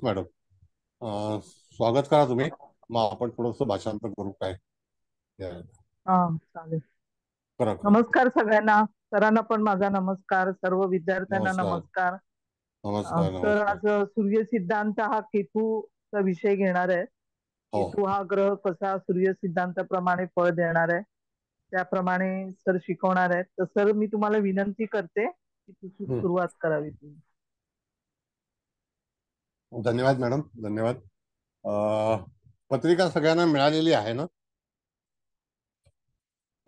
Madam, स्वागत करा तुम्ही. मग आपण थोडंसं भाषांतर करू काय? या, हा, चालेल. करा करा. नमस्कार सगळ्यांना. सरांना पण माझा नमस्कार, सर्व विद्यार्थ्यांना नमस्कार. नमस्कार. नमस्कार. तर नमस्कार. आज सूर्य सिद्धांत हा केतूचा विषय घेणार आहे. हो. केतू हा ग्रह कसा सूर्य सिद्धांताप्रमाणे फळ देणार आहे त्याप्रमाणे सर शिकवणार आहेत. तर सर, मी तुम्हाला विनंती करते की हं. सुरुवात करावी तुम्ही. धन्यवाद मॅडम, धन्यवाद. पत्रिका सगळ्यांना मिळालेली आहे ना?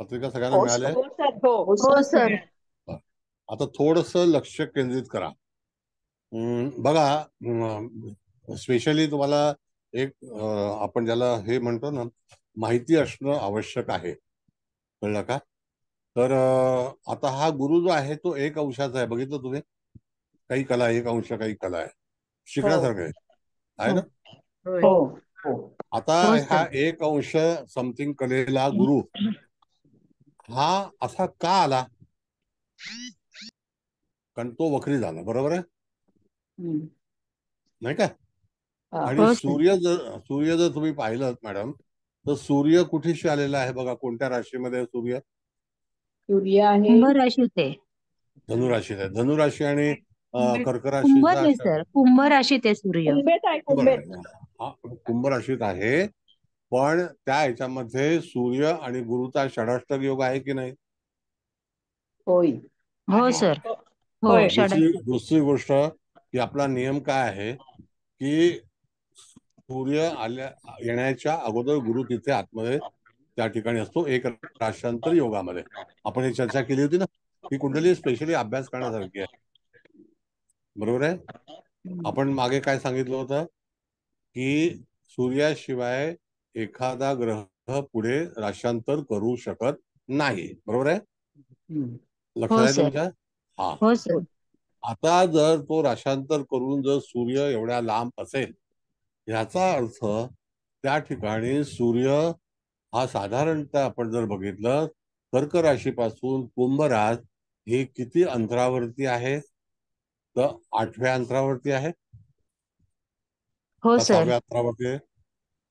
पत्रिका सगळ्यांना हो मिळाली सर. आहे? हो सर, हो हो हो सर. सर. आता थोडंसं लक्ष केंद्रित करा. बघा, स्पेशली तुम्हाला एक आपण ज्याला हे म्हणतो ना, माहिती असणं आवश्यक आहे. कळलं का? तर आता हा गुरु जो आहे तो एक अंशाचा आहे. बघितलं तुम्ही? काही कला एक अंश, काही कला आहे. हो शिकण्यासारखं आहे हो. ना? होय. हो हो. आता हो हा सर. एक अंश समथिंग कलेला गुरु हा असा का आला? कारण तो वक्री झाला, बरोबर आहे? हम्म. नाही का? हा. आणि हो सर. सूर्य जर तुम्ही पाहिलं मॅडम, तर सूर्य कुठेशी आलेला आहे बघा? कोणत्या राशीमध्ये आहे सूर्य? सूर्य आहे. कुंभ राशीत आहे. धनुराशीत आहे. धनुराशी आणि कुंभेत. कर्क कुंभ राशीचा नाही सर, कुंभ राशीत आहे सूर्य. कुंभेत आहे, बरोबर कुंभेत. आहे. हा कुंभ राशीत आहे. पण त्या ह्याच्यामध्ये सूर्य आणि गुरुचा षडाष्टक योग आहे की नाही? होय. हो आहे. सर. हो. हो, होय. दुसरी षडाष्टक. दुसरी गोष्ट की आपला नियम काय आहे की सूर्य येण्याच्या अगोदर गुरु तिथे आतमध्ये त्या ठिकाणी असतो, एक राशांतर योगामध्ये. आपण ही चर्चा केली होती ना. ही कुंडली स्पेशली अभ्यास करण्यासारखी आहे, बरोबर आहे? हम्म. आपण मागे काय सांगितलं होतं की सूर्याशिवाय एखादा ग्रह पुढे राशांतर करू शकत नाही, बरोबर आहे? हम्म. लक्षात हो आहे सर. तुमच्या? हा. हो सर. आता जर तो राशांतर करून जर सूर्य एवढ्या लांब असेल, याचा अर्थ त्या ठिकाणी सूर्य हा साधारणतः आपण जर बघितलं, कर्क राशीपासून कुंभ रास हे किती अंतरावरती आहे? तर 8व्या अंतरावरती आहे हो का सर. 6व्या अंतरावरती आहे?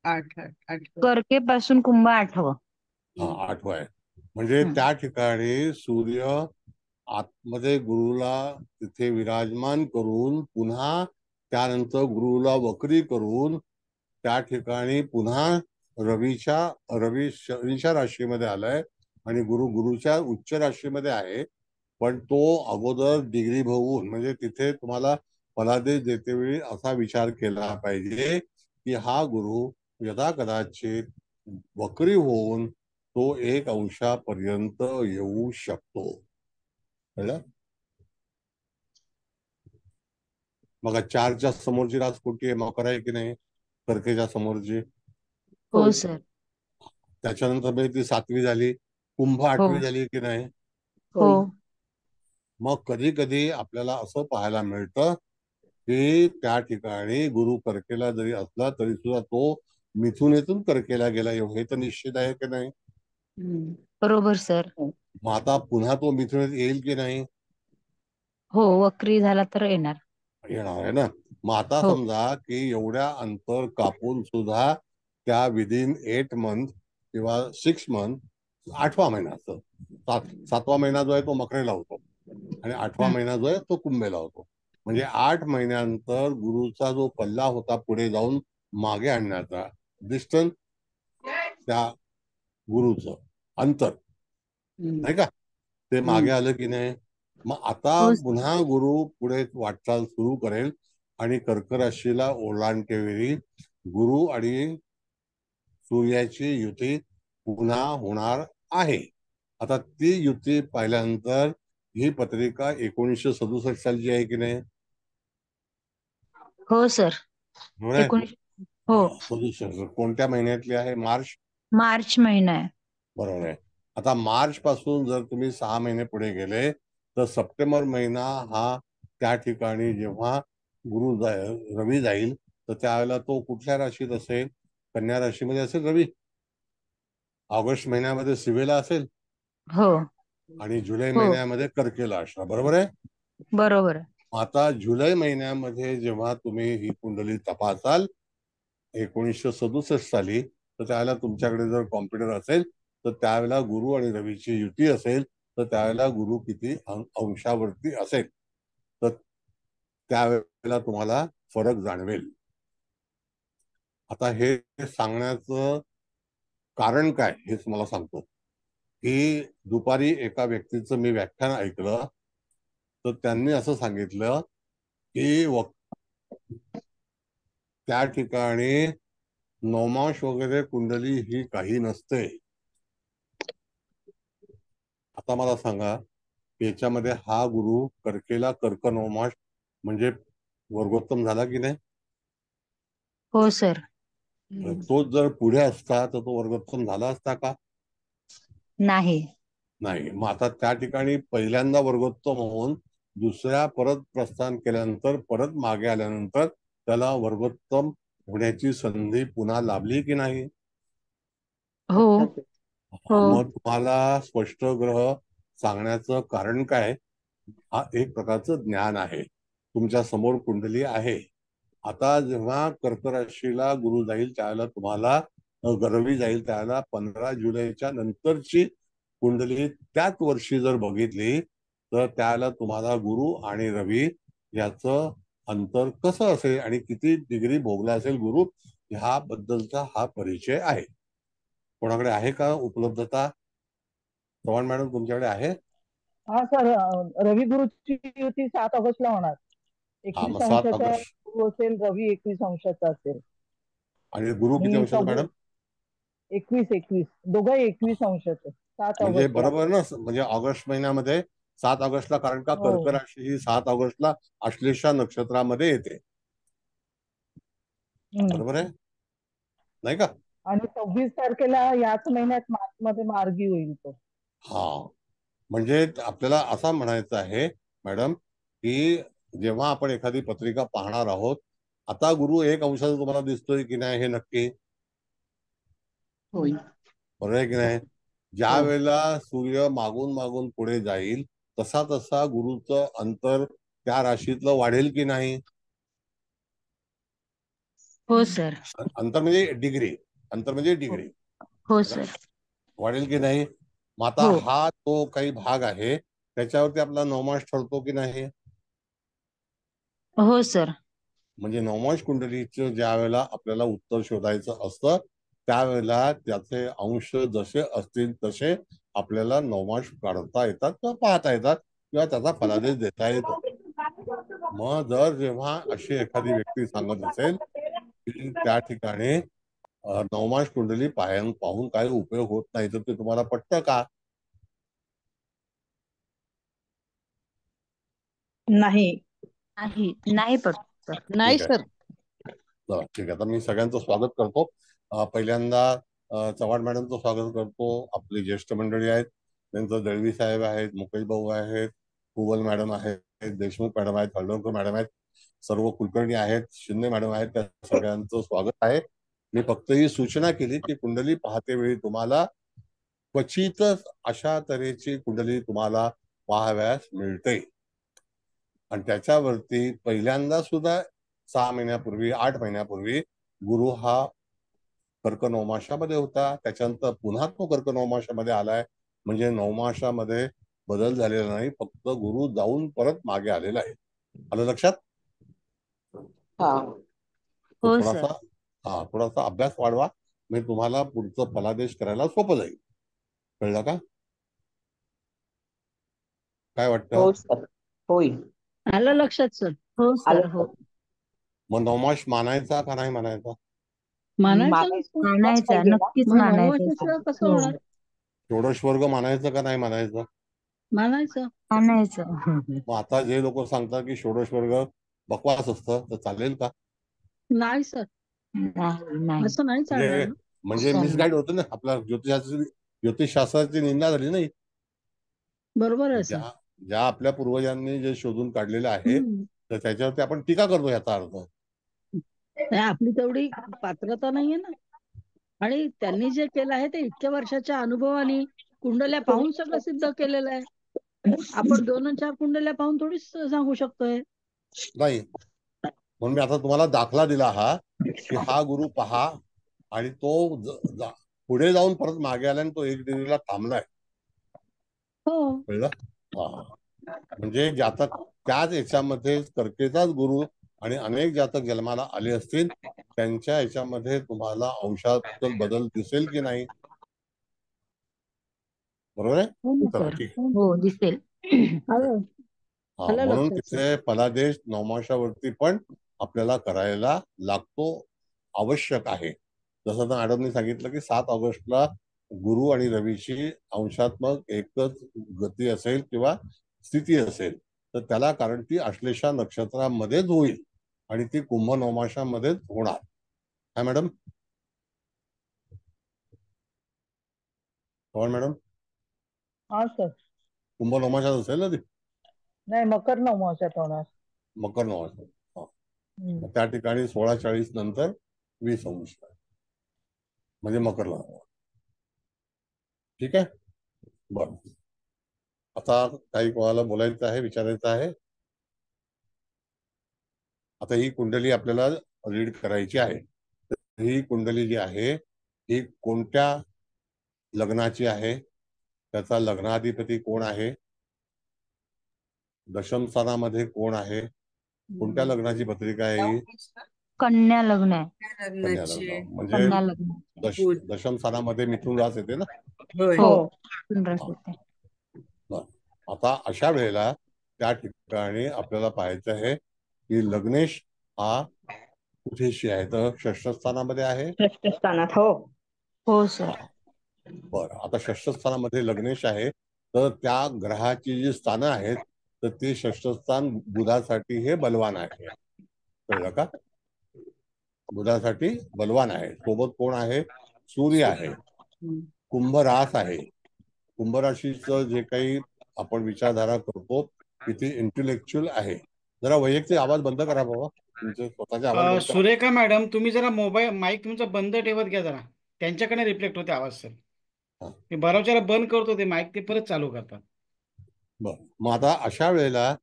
आठ आठ आठ. कर्केपासून कुंभ 8वं. हा, 8वं आहे. म्हणजे हम्म. त्या ठिकाणी सूर्य आतमध्ये गुरुला तिथे विराजमान करून पुन्हा त्यानंतर गुरुला वक्री करून त्या ठिकाणी पुन्हा शनीच्या राशीमध्ये आलाय आणि गुरुच्या उच्च राशीमध्ये आहे. पण तो अगोदर डिग्री होऊन, म्हणजे तिथे तुम्हाला फलादेश देतेवेळी असा विचार केला पाहिजे की हा गुरु यदा कदाचित वक्री होऊन तो एक अंशापर्यंत येऊ शकतो. कळलं? मग 4च्या समोरची रास कुठली आहे? मकर आहे की नाही? कर्केच्या समोरची. हो होय. सर. त्याच्यानंतर म्हणजे ती 7वी झाली. कुंभ हो 8वी झाली की नाही? हो. होय. मग कधी कधी आपल्याला असं पाहायला मिळतं की त्या ठिकाणी गुरु कर्केला जरी असला तरी सुद्धा तो मिथुनेतून कर्केला गेला, हे तर निश्चित आहे की नाही? हम्म. बरोबर सर. हो. मग आता पुन्हा तो मिथुनेत येईल की नाही? हो, वक्री झाला तर येणार. येणार आहे ना. मग आता हो. समजा की एवढ्या अंतर कापून सुद्धा त्या विदिन 8 मंथ किंवा 6 मंथ, 8वा महिना असतो, 7वा महिना जो आहे तो मकरेला होतो आणि 8वा हं. महिना जो आहे तो कुंभेला होतो. म्हणजे 8 महिन्यानंतर गुरुचा जो पल्ला होता पुढे जाऊन मागे आणण्याचा, डिस्टन्स, त्या गुरुचं अंतर, हम्म. नाही का, ते मागे हम्म. आलं की नाही? मग आता हो सर. पुन्हा गुरु पुढे वाटचाल सुरू करेल आणि कर्क राशीला ओलांडतेवेळी गुरु आणि सूर्याची युती पुन्हा होणार आहे. आता ती युती पाहिल्यानंतर ही पत्रिका 1967 सालची आहे की नाही? हो सर. बरोबर आहे? 19. हो. 67 कोणत्या महिन्यातली आहे? मार्च. मार्च महिना आहे. बरोबर आहे. आता मार्च पासून जर तुम्ही 6 महिने पुढे गेले तर सप्टेंबर महिना हा त्या ठिकाणी जेव्हा रवी जाईल तर त्यावेळेला तो कुठल्या राशीत असेल? कन्या राशीमध्ये असेल रवी. ऑगस्ट महिन्यामध्ये सिंहेला असेल हो आणि जुलै हो. महिन्यामध्ये कर्केला असणार, बरोबर आहे? बरोबर आहे. आता जुलै महिन्यामध्ये जेव्हा तुम्ही ही कुंडली तपासाल 1967 साली, तर त्यावेळेला तुमच्याकडे जर कॉम्प्युटर असेल तर त्यावेळेला गुरु आणि रवीची युती असेल तर त्यावेळेला गुरु किती अंशावरती असेल तर त्यावेळेला तुम्हाला फरक जाणवेल. आता हे सांगण्याचं कारण काय हेच मला सांगतो की दुपारी एका व्यक्तीचं मी व्याख्यान ऐकलं तर त्यांनी असं सांगितलं की त्या ठिकाणी नवमाश वगैरे कुंडली ही काही नसते. आता मला सांगा याच्यामध्ये हा गुरु कर्केला कर्क नवमाश म्हणजे वर्गोत्तम झाला की नाही? हो सर. तोच जर पुढे असता तर तो वर्गोत्तम झाला असता का? नाही. नाही. मग आता त्या ठिकाणी पहिल्यांदा वर्गोत्तम होऊन दुसऱ्या परत प्रस्थान केल्यानंतर परत मागे आल्यानंतर त्याला वर्गोत्तम होण्याची संधी पुन्हा लाभली की नाही? हो. हो. मग तुम्हाला स्पष्ट ग्रह सांगण्याचं कारण काय? हा एक प्रकारचं ज्ञान आहे. तुमच्या समोर कुंडली आहे. आता जेव्हा कर्क राशीला गुरु जाईल त्यावेळेला तुम्हाला रवी जाईल त्यावेळेला 15 जुलैच्या नंतरची कुंडली त्याच वर्षी जर बघितली तर त्यावेळेला तुम्हाला गुरु आणि रवी याचं अंतर कसं असेल आणि किती डिग्री भोगला असेल गुरु ह्याबद्दलचा हा परिचय आहे. कोणाकडे आहे का उपलब्धता? चव्हाण मॅडम तुमच्याकडे आहे? हा सर, रवी गुरुची युती 7 ऑगस्टला होणार. हा 21 मग 7 अंशाचा ऑगस्ट. गुरु असेल, रवी 21 अंशाचा असेल. आणि गुरु किती आणि अंशाचा मॅडम? 21 दोघं 21 अंशाचे 7 म्हणजे ऑगस्टला. बरोबर ना, म्हणजे ऑगस्ट महिन्यामध्ये 7 ऑगस्टला, कारण का हो. कर्क राशी ही 7 ऑगस्टला आश्लेषा नक्षत्रामध्ये येते. बरोबर आहे नाही का? आणि 26 तारखेला याच महिन्यात मार्च मध्ये मार्गी होईल तो. हा, म्हणजे आपल्याला असं म्हणायचं आहे मॅडम की जेव्हा आपण एखादी पत्रिका पाहणार आहोत आता गुरु 1 अंशाचा तुम्हाला दिसतोय की नाही हे नक्की होय. बरोबर आहे की नाही? ज्या वेळेला सूर्य मागून मागून पुढे जाईल तसा तसा गुरुचं अंतर त्या राशीतलं वाढेल की नाही? हो सर. अंतर म्हणजे डिग्री, अंतर म्हणजे डिग्री हो सर. वाढेल की नाही? मग आता हो. हा तो काही भाग आहे त्याच्यावरती आपला नवमास ठरतो की नाही? हो सर. म्हणजे नवमास कुंडलीचं ज्या वेळेला आपल्याला उत्तर शोधायचं असतं त्यावेळेला त्याचे अंश जसे असतील तसे आपल्याला नवमास काढता येतात किंवा पाहता येतात किंवा त्याचा फलादेश देता येतो. मग जर जेव्हा अशी एखादी व्यक्ती सांगत असेल की त्या ठिकाणी नवमास कुंडली पाहून काही उपयोग होत नाही तर ते तुम्हाला पटतं का? नाही. नाही. नाही पण सर. नाही ठीक आहे. सर. चला, ठीक आहे. आता मी सगळ्यांचं स्वागत करतो. पहिल्यांदा चव्हाण मॅडमचं स्वागत करतो. आपली ज्येष्ठ मंडळी आहेत, त्यांचं दळवी साहेब आहेत, मुकेश भाऊ आहेत, कुवल मॅडम आहेत, देशमुख मॅडम आहेत, हळदणकर मॅडम आहेत, सर्व कुलकर्णी आहेत, शिंदे मॅडम आहेत, त्या सगळ्यांचं स्वागत आहे. मी फक्त ही सूचना केली की कुंडली पाहतेवेळी तुम्हाला क्वचितच अशा तऱ्हेची कुंडली तुम्हाला पाहाव्यास मिळते आणि त्याच्यावरती पहिल्यांदा सुद्धा 6 महिन्यापूर्वी 8 महिन्यापूर्वी गुरु हा कर्क नवमाशामध्ये होता. त्याच्यानंतर पुन्हा तो कर्क नवमाशामध्ये आलाय. म्हणजे नवमाशामध्ये बदल झालेला नाही, फक्त गुरु जाऊन परत मागे आलेला आहे. आलं लक्षात? हा. तो हो सर. थोडासा अभ्यास वाढवा म्हणजे तुम्हाला पुढचं फलादेश करायला सोपं जाईल. कळलं का? काय वाटतं? हो सर. होय. आलं लक्षात सर. हो सर. हो. मग नवमाश मानायचा का नाही मानायचा? मानायचं सर. मानायचा, नक्कीच मग मानायचा नवमासाशिवाय सर. कसं हो. होणार? षोडश वर्ग मानायचं का नाही मानायचं? मानायचं. मानायचं. मग आता जे लोक सांगतात की षोडश वर्ग बकवास असतं तर चालेल का? नाही सर, नाही. नाही. असं नाही चालणार म्हणजे ना. म्हणजे मिसगाईड होतं ना, आपल्या ज्योतिषशास्त्राची निंदा झाली नाही. बरोबर आहे सर. ज्या ज्या आपल्या पूर्वजांनी जे शोधून काढलेलं आहे हम्म. तर त्याच्यावरती आपण टीका करतो याचा अर्थ. नाही, आपली तेवढी पात्रता नाहीये ना. आणि त्यांनी जे केलं आहे ते इतक्या वर्षाच्या अनुभवाने कुंडल्या पाहून सगळं सिद्ध केलेलं आहे. आपण 2 आणि 4 कुंडल्या पाहून थोडीच सांगू शकतोय. नाही. म्हणून मी आता तुम्हाला दाखला दिला हा, की हा गुरु पहा, आणि तो पुढे जाऊन परत मागे आला आणि तो 1 डिग्रीला थांबलाय. हो. कळलं? हा. म्हणजे जातक त्याच याच्यामध्ये कर्केचाच गुरु आणि अनेक जातक जन्माला आले असतील, त्यांच्या याच्यामध्ये तुम्हाला अंशात बदल दिसेल की नाही? बरोबर आहे? हो ना चला सर. ठीक हो दिसेल. आलं हा. आलं म्हणून लक्षात सर. तिथे फलादेश नवमाशावरती पण आपल्याला करायला लागतो, आवश्यक आहे. जसं आता मॅडमने सांगितलं की 7 ऑगस्टला गुरु आणि रवीची अंशात्मक एकच गती असेल किंवा स्थिती असेल, तर त्याला कारण ती आश्लेषा नक्षत्रामध्येच होईल आणि ती कुंभ नवमाशामध्येच होणार. काय मॅडम? हो मॅडम, हा सर. कुंभ नवमाशात असेल ना ती, नाही, मकर नवमाशात होणार. मकर नवमाशात. हा. हम्म. त्या ठिकाणी 16:40 नंतर 20 अंश म्हणजे मकरला. ठीक आहे. बरं, आता काही कोणाला बोलायचं आहे, विचारायचं आहे? आता ही कुंडली आपल्याला रीड करायची आहे. ही कुंडली जी आहे ही कोणत्या लग्नाची आहे, त्याचा लग्नाधिपती कोण आहे, दशम स्थानामध्ये कोण आहे, कोणत्या लग्नाची पत्रिका आहे ही? कन्या लग्न आहे. कन्या लग्न. म्हणजे कन्या लग्न आहे. दशम स्थानामध्ये मिथुन रास येते ना? हो हो. सुंदरच येते. बरं. आता अशा वेळेला त्या ठिकाणी आपल्याला पाहायचं आहे की लग्नेश हा कुठेशी आहे, तर षष्ठ स्थानामध्ये आहे. षष्ठ स्थानात. हो. हो सर. हा. बरं, आता षष्ठ स्थानामध्ये लग्नेश आहे, तर त्या ग्रहाची जी स्थानं आहेत, तर ते षष्ठ स्थान बुधासाठी हे बलवान आहे. कळलं का? बुधासाठी बलवान आहे. सोबत कोण आहे? सूर्य आहे. कुंभ रास आहे. कुंभ राशीचं जे काही आपण विचारधारा करतो तिथे इंटेलेक्च्युअल आहे. जरा वैयक्तिक आवाज बंद करा बाबा, तुमचे स्वतःचे आवाज बंद करा. सुरेखा मॅडम, तुम्ही जरा मोबाईल माईक तुमचा बंद ठेवत घ्या जरा. त्यांच्याकडे रिफ्लेक्ट होते आवाज सर. हा. मी बराच बंद करतो ते माईक, ते परत चालू करतात. बरं, मग आता अशा वेळेला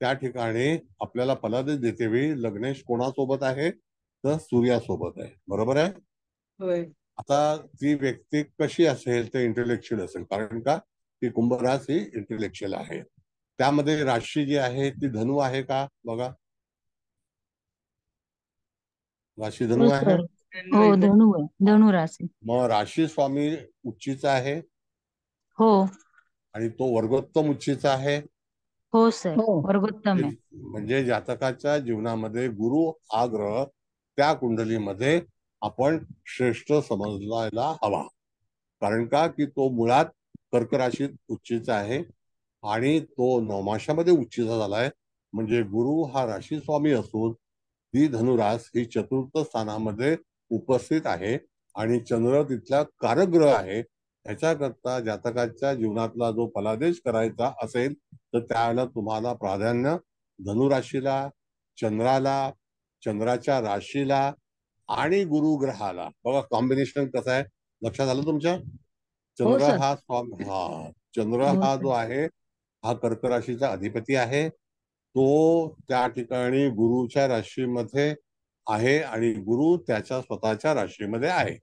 त्या ठिकाणी आपल्याला फलादेश देते वेळी लग्नेश कोणासोबत आहे, तर सूर्यासोबत आहे. बरोबर आहे? होय. आता ती व्यक्ती कशी असेल, ते इंटेलेक्च्युअल असेल, कारण का ती कुंभ रास ही इंटेलेक्च्युअल आहे. त्यामध्ये राशी जी आहे ती धनु आहे का? बघा, राशी धनु हो आहे. सर. हो धनु आहे. धनु राशी. मग राशी स्वामी उच्चीचा आहे हो आणि तो वर्गोत्तम उच्चीचा आहे. हो सर. हो. वर्गोत्तम आहे. म्हणजे जातकाच्या जीवनामध्ये गुरु हा ग्रह त्या कुंडलीमध्ये आपण श्रेष्ठ समजायला हवा. कारण का की तो मुळात कर्क राशीत उच्चीचा आहे आणि तो नवमाशामध्ये उच्चीचा झालाय. म्हणजे गुरु हा राशी स्वामी असून ती धनुरास ही चतुर्थ स्थानामध्ये उपस्थित आहे आणि चंद्र तिथला कारकग्रह आहे. ह्याच्याकरता जातकाच्या जीवनातला जो फलादेश करायचा असेल, तर त्यावेळेला तुम्हाला प्राधान्य धनुराशीला, चंद्राला, चंद्राच्या राशीला आणि गुरुग्रहाला. बघा कॉम्बिनेशन कसं आहे, लक्षात आलं तुमच्या? हो चंद्र सर. हा चंद्र हो हा सर. जो आहे हा कर्क राशीचा अधिपती आहे. तो त्या ठिकाणी गुरुच्या राशीमध्ये आहे आणि गुरु त्याच्या स्वतःच्या राशीमध्ये आहे,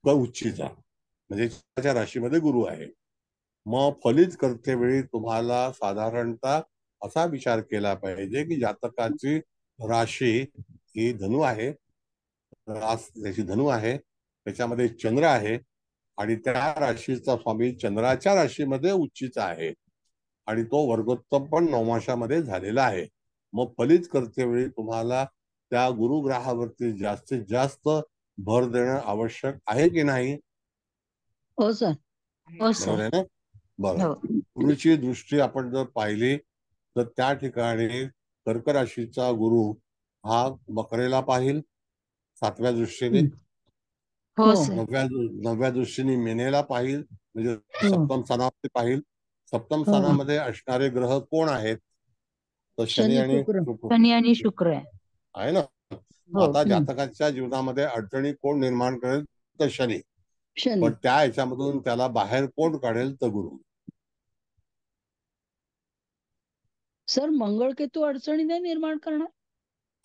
उच्चीचा, म्हणजे त्याच्या राशीमध्ये गुरु आहे. मग फलित करते वेळी तुम्हाला साधारणतः असा विचार केला पाहिजे की जातकाची राशी ही धनु आहे, रास त्याची धनु आहे, त्याच्यामध्ये चंद्र आहे आणि त्या राशीचा स्वामी चंद्राच्या राशीमध्ये उच्चीचा आहे आणि तो वर्गोत्तम पण नवमाशामध्ये झालेला आहे. मग फलित करते वेळी तुम्हाला त्या गुरुग्रहावरती जास्तीत जास्त भर देणं आवश्यक आहे की नाही? हो सर. हो बरोबर सर. आहे ना? बरं, हो गुरुची दृष्टी आपण जर पाहिली तर त्या ठिकाणी कर्क राशीचा गुरु हा मकरेला पाहिल 7व्या दृष्टीने, हो हो. सर. 9व्या दृष्टीने मेनेला पाहिल, म्हणजे हो. सप्तम स्थानामध्ये पाहिल. सप्तम हो. स्थानामध्ये असणारे ग्रह कोण आहेत? तर शनी शनी आणि शुक्र. शुक्र शनी आणि शुक्र आहे. आहे ना. हो आता जातकाच्या जीवनामध्ये अडचणी कोण निर्माण करेल? तर शनी. शनी. पण त्या ह्याच्यामधून त्याला बाहेर कोण काढेल? तर गुरु. सर मंगळ केतू अडचणी नाही निर्माण करणार.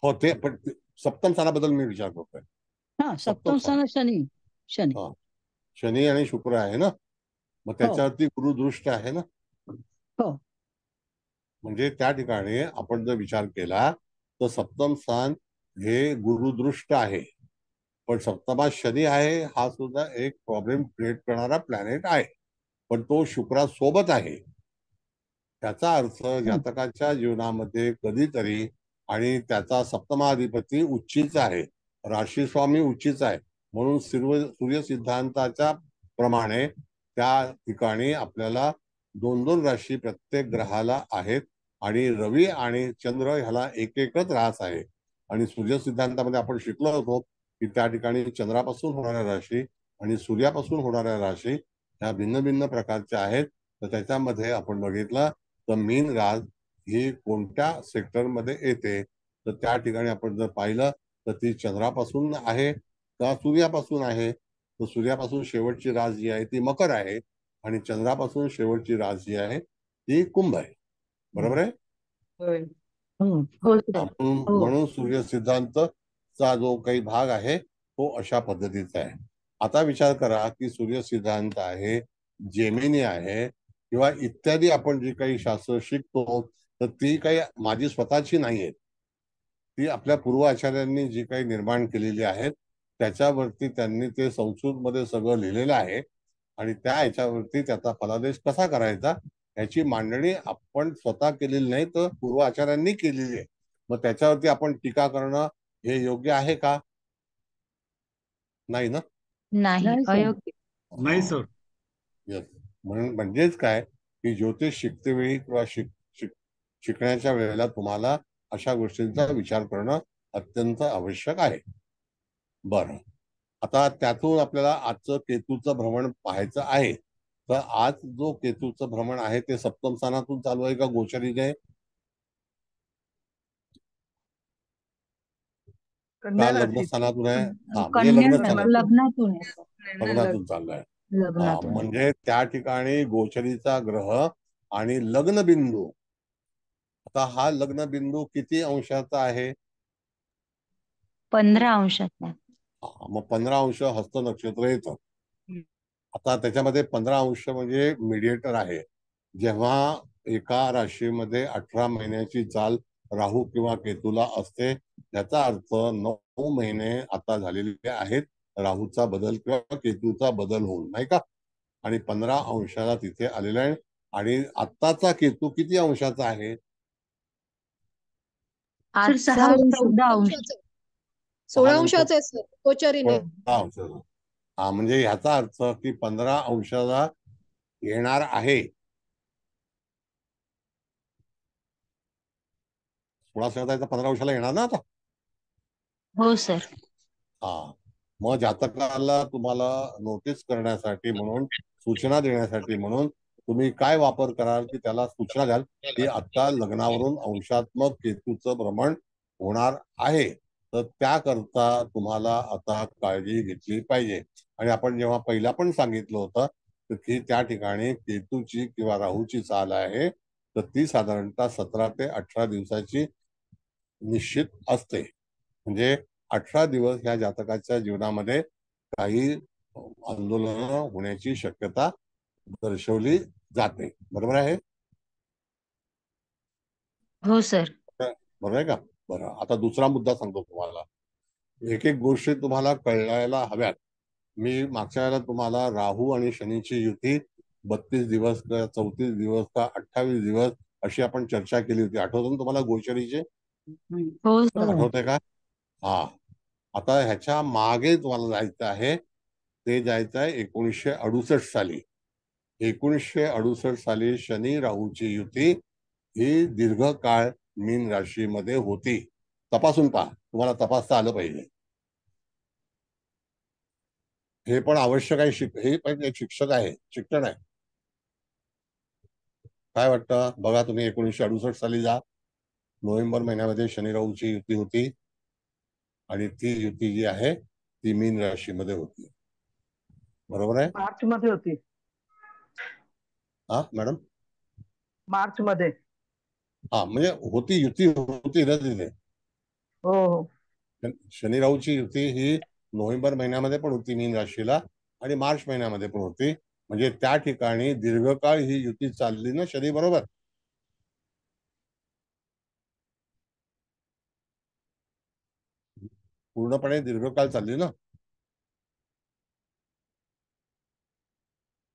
हो ते पण सप्तम स्थानाबद्दल मी विचार करतोय. हा सप्तम सप्तम स्थान, स्थानात शनी. शनी. हा, शनी आणि शुक्र आहे ना, मग हो त्याच्यावरती गुरुदृष्ट आहे ना. हो म्हणजे त्या ठिकाणी आपण जर विचार केला तर सप्तम स्थान हे गुरुदृष्ट आहे, पण सप्तमात शनी आहे, हा सुद्धा एक प्रॉब्लेम क्रिएट करणारा प्लॅनेट आहे, पण तो शुक्रासोबत आहे. त्याचा अर्थ हं, जातकाच्या जीवनामध्ये कधीतरी, आणि त्याचा सप्तमाधिपती उच्चीचा आहे, राशी स्वामी उच्चीचा आहे, म्हणून सूर्य सिद्धांताच्या प्रमाणे त्या ठिकाणी आपल्याला 2-2 राशी प्रत्येक ग्रहाला आहेत, आणि रवी आणि चंद्र ह्याला एकच रास आहे. आणि सूर्य सिद्धांतामध्ये आपण शिकलो होतो की त्या ठिकाणी चंद्रापासून होणाऱ्या राशी आणि सूर्यापासून होणाऱ्या राशी ह्या भिन्न भिन्न प्रकारच्या आहेत. तर त्याच्यामध्ये आपण बघितलं तर मीन रास ही कोणत्या सेक्टरमध्ये येते, तर त्या ठिकाणी आपण जर पाहिलं तर ती चंद्रापासून आहे का सूर्यापासून आहे. तर सूर्यापासून शेवटची रास जी आहे ती मकर आहे, आणि चंद्रापासून शेवटची रास जी आहे ती कुंभ आहे. बरोबर आहे. होय. हं. हो सर. म्हणून हो. म्हणून सूर्य सिद्धांतचा जो काही भाग आहे तो अशा पद्धतीचा आहे. आता विचार करा की सूर्य सिद्धांत आहे, जेमिनी आहे, किंवा इत्यादी आपण जी काही शास्त्र शिकतो तर ती काही माझी स्वतःची नाही आहेत. ती आपल्या पूर्व आचार्यांनी जी काही निर्माण केलेली आहेत त्याच्यावरती त्यांनी ते संस्कृतमध्ये सगळं लिहिलेलं आहे, आणि त्या ह्याच्यावरती त्याचा फलादेश कसा करायचा ह्याची मांडणी आपण स्वतः केलेली नाही तर पूर्व आचार्यांनी केलेली आहे. मग त्याच्यावरती आपण टीका करणं हे योग्य आहे का? नाही ना. नाही, नाही सर. अयोग्य. नाही सर. Yes. म्हणून म्हणजेच काय की ज्योतिष शिकतेवेळी किंवा शिकण्याच्या वेळेला तुम्हाला अशा गोष्टींचा विचार करणं अत्यंत आवश्यक आहे. बरं, आता त्यातून आपल्याला आजचं केतूचं भ्रमण पाहायचं आहे. तर आज जो केतूचं भ्रमण आहे ते सप्तम स्थानातून चालू आहे का गोचरीने, कन्या का लग्न राशीत. स्थानातून आहे? हा, म्हणजे कन्या लग्न स्थानातून, लग्नातून आहे सर. लग्नातून चाललाय. हा, लग्नातून. म्हणजे त्या ठिकाणी गोचरीचा ग्रह आणि लग्न बिंदू, आता हा लग्न बिंदू किती अंशाचा आहे? 15 अंशाचा. मग 15 अंश हस्त नक्षत्र येतं. आता त्याच्यामध्ये 15 अंश म्हणजे मीडिएटर आहे. जेव्हा एका राशीमध्ये 18 महिन्याची चाल राहू किंवा केतूला असते, त्याचा अर्थ 9 महिने आता झालेले आहेत राहूचा बदल किंवा केतूचा बदल होऊन, नाही का. आणि 15 अंशाला तिथे आलेला आहे. आणि आत्ताचा केतू किती अंशाचा आहे? आजचा 6 अंश. 14 अंश. 16 अंशाचे आहे सर गोचरीने. 16 अंशाचा. हा, म्हणजे ह्याचा अर्थ की 15 अंशाला येणार आहे. 16 15 अंशाला येणार ना आता. हो सर. हा, मग जातकाला तुम्हाला नोटीस करण्यासाठी म्हणून, सूचना देण्यासाठी म्हणून तुम्ही काय वापर कराल की त्याला सूचना द्याल की आता लग्नावरून अंशात्मक केतूचं भ्रमण होणार आहे, तर त्याकरता तुम्हाला आता काळजी घेतली पाहिजे. आणि आपण जेव्हा पहिला पण सांगितलं होतं की त्या ठिकाणी केतूची किंवा राहूची चाल आहे तर ती साधारणतः 17 ते 18 दिवसाची निश्चित असते. म्हणजे 18 दिवस ह्या जातकाच्या जीवनामध्ये काही आंदोलन होण्याची शक्यता दर्शवली जाते. बरोबर आहे. हो सर. बरोबर आहे का? बरं, आता दुसरा मुद्दा सांगतो तुम्हाला. एक एक गोष्टी तुम्हाला कळायला हव्यात. मी मागच्या वेळेला तुम्हाला राहू आणि शनीची युती 32 दिवस का 34 दिवस का 28 दिवस अशी आपण चर्चा केली होती. आठवतं ना तुम्हाला गोचरीचे? हो सर. आठवतंय का? हा, आता ह्याच्या मागे तुम्हाला जायचं आहे. ते जायचं आहे 1968 साली. 1968 साली शनी राहूची युती ही दीर्घकाळ मीन राशीमध्ये होती. तपासून पहा, तुम्हाला तपासता आलं पाहिजे. हे पण आवश्यक आहे. हे पण एक शिक्षक आहे, शिक्षण आहे. काय वाटतं बघा तुम्ही, 1968 साली जा, नोव्हेंबर महिन्यामध्ये शनी राहूची युती होती, आणि ती युती जी आहे ती मीन राशीमध्ये होती. बरोबर आहे. मार्च मध्ये होती. हा मॅडम, मार्च मध्ये. हा म्हणजे युती होती ना तिथे. हो हो. शनी राहूची युती ही नोव्हेंबर महिन्यामध्ये पण होती मीन राशीला, आणि मार्च महिन्यामध्ये पण होती. म्हणजे त्या ठिकाणी दीर्घकाळ ही युती चालली ना शनी बरोबर. पूर्णपणे दीर्घकाळ चालली ना.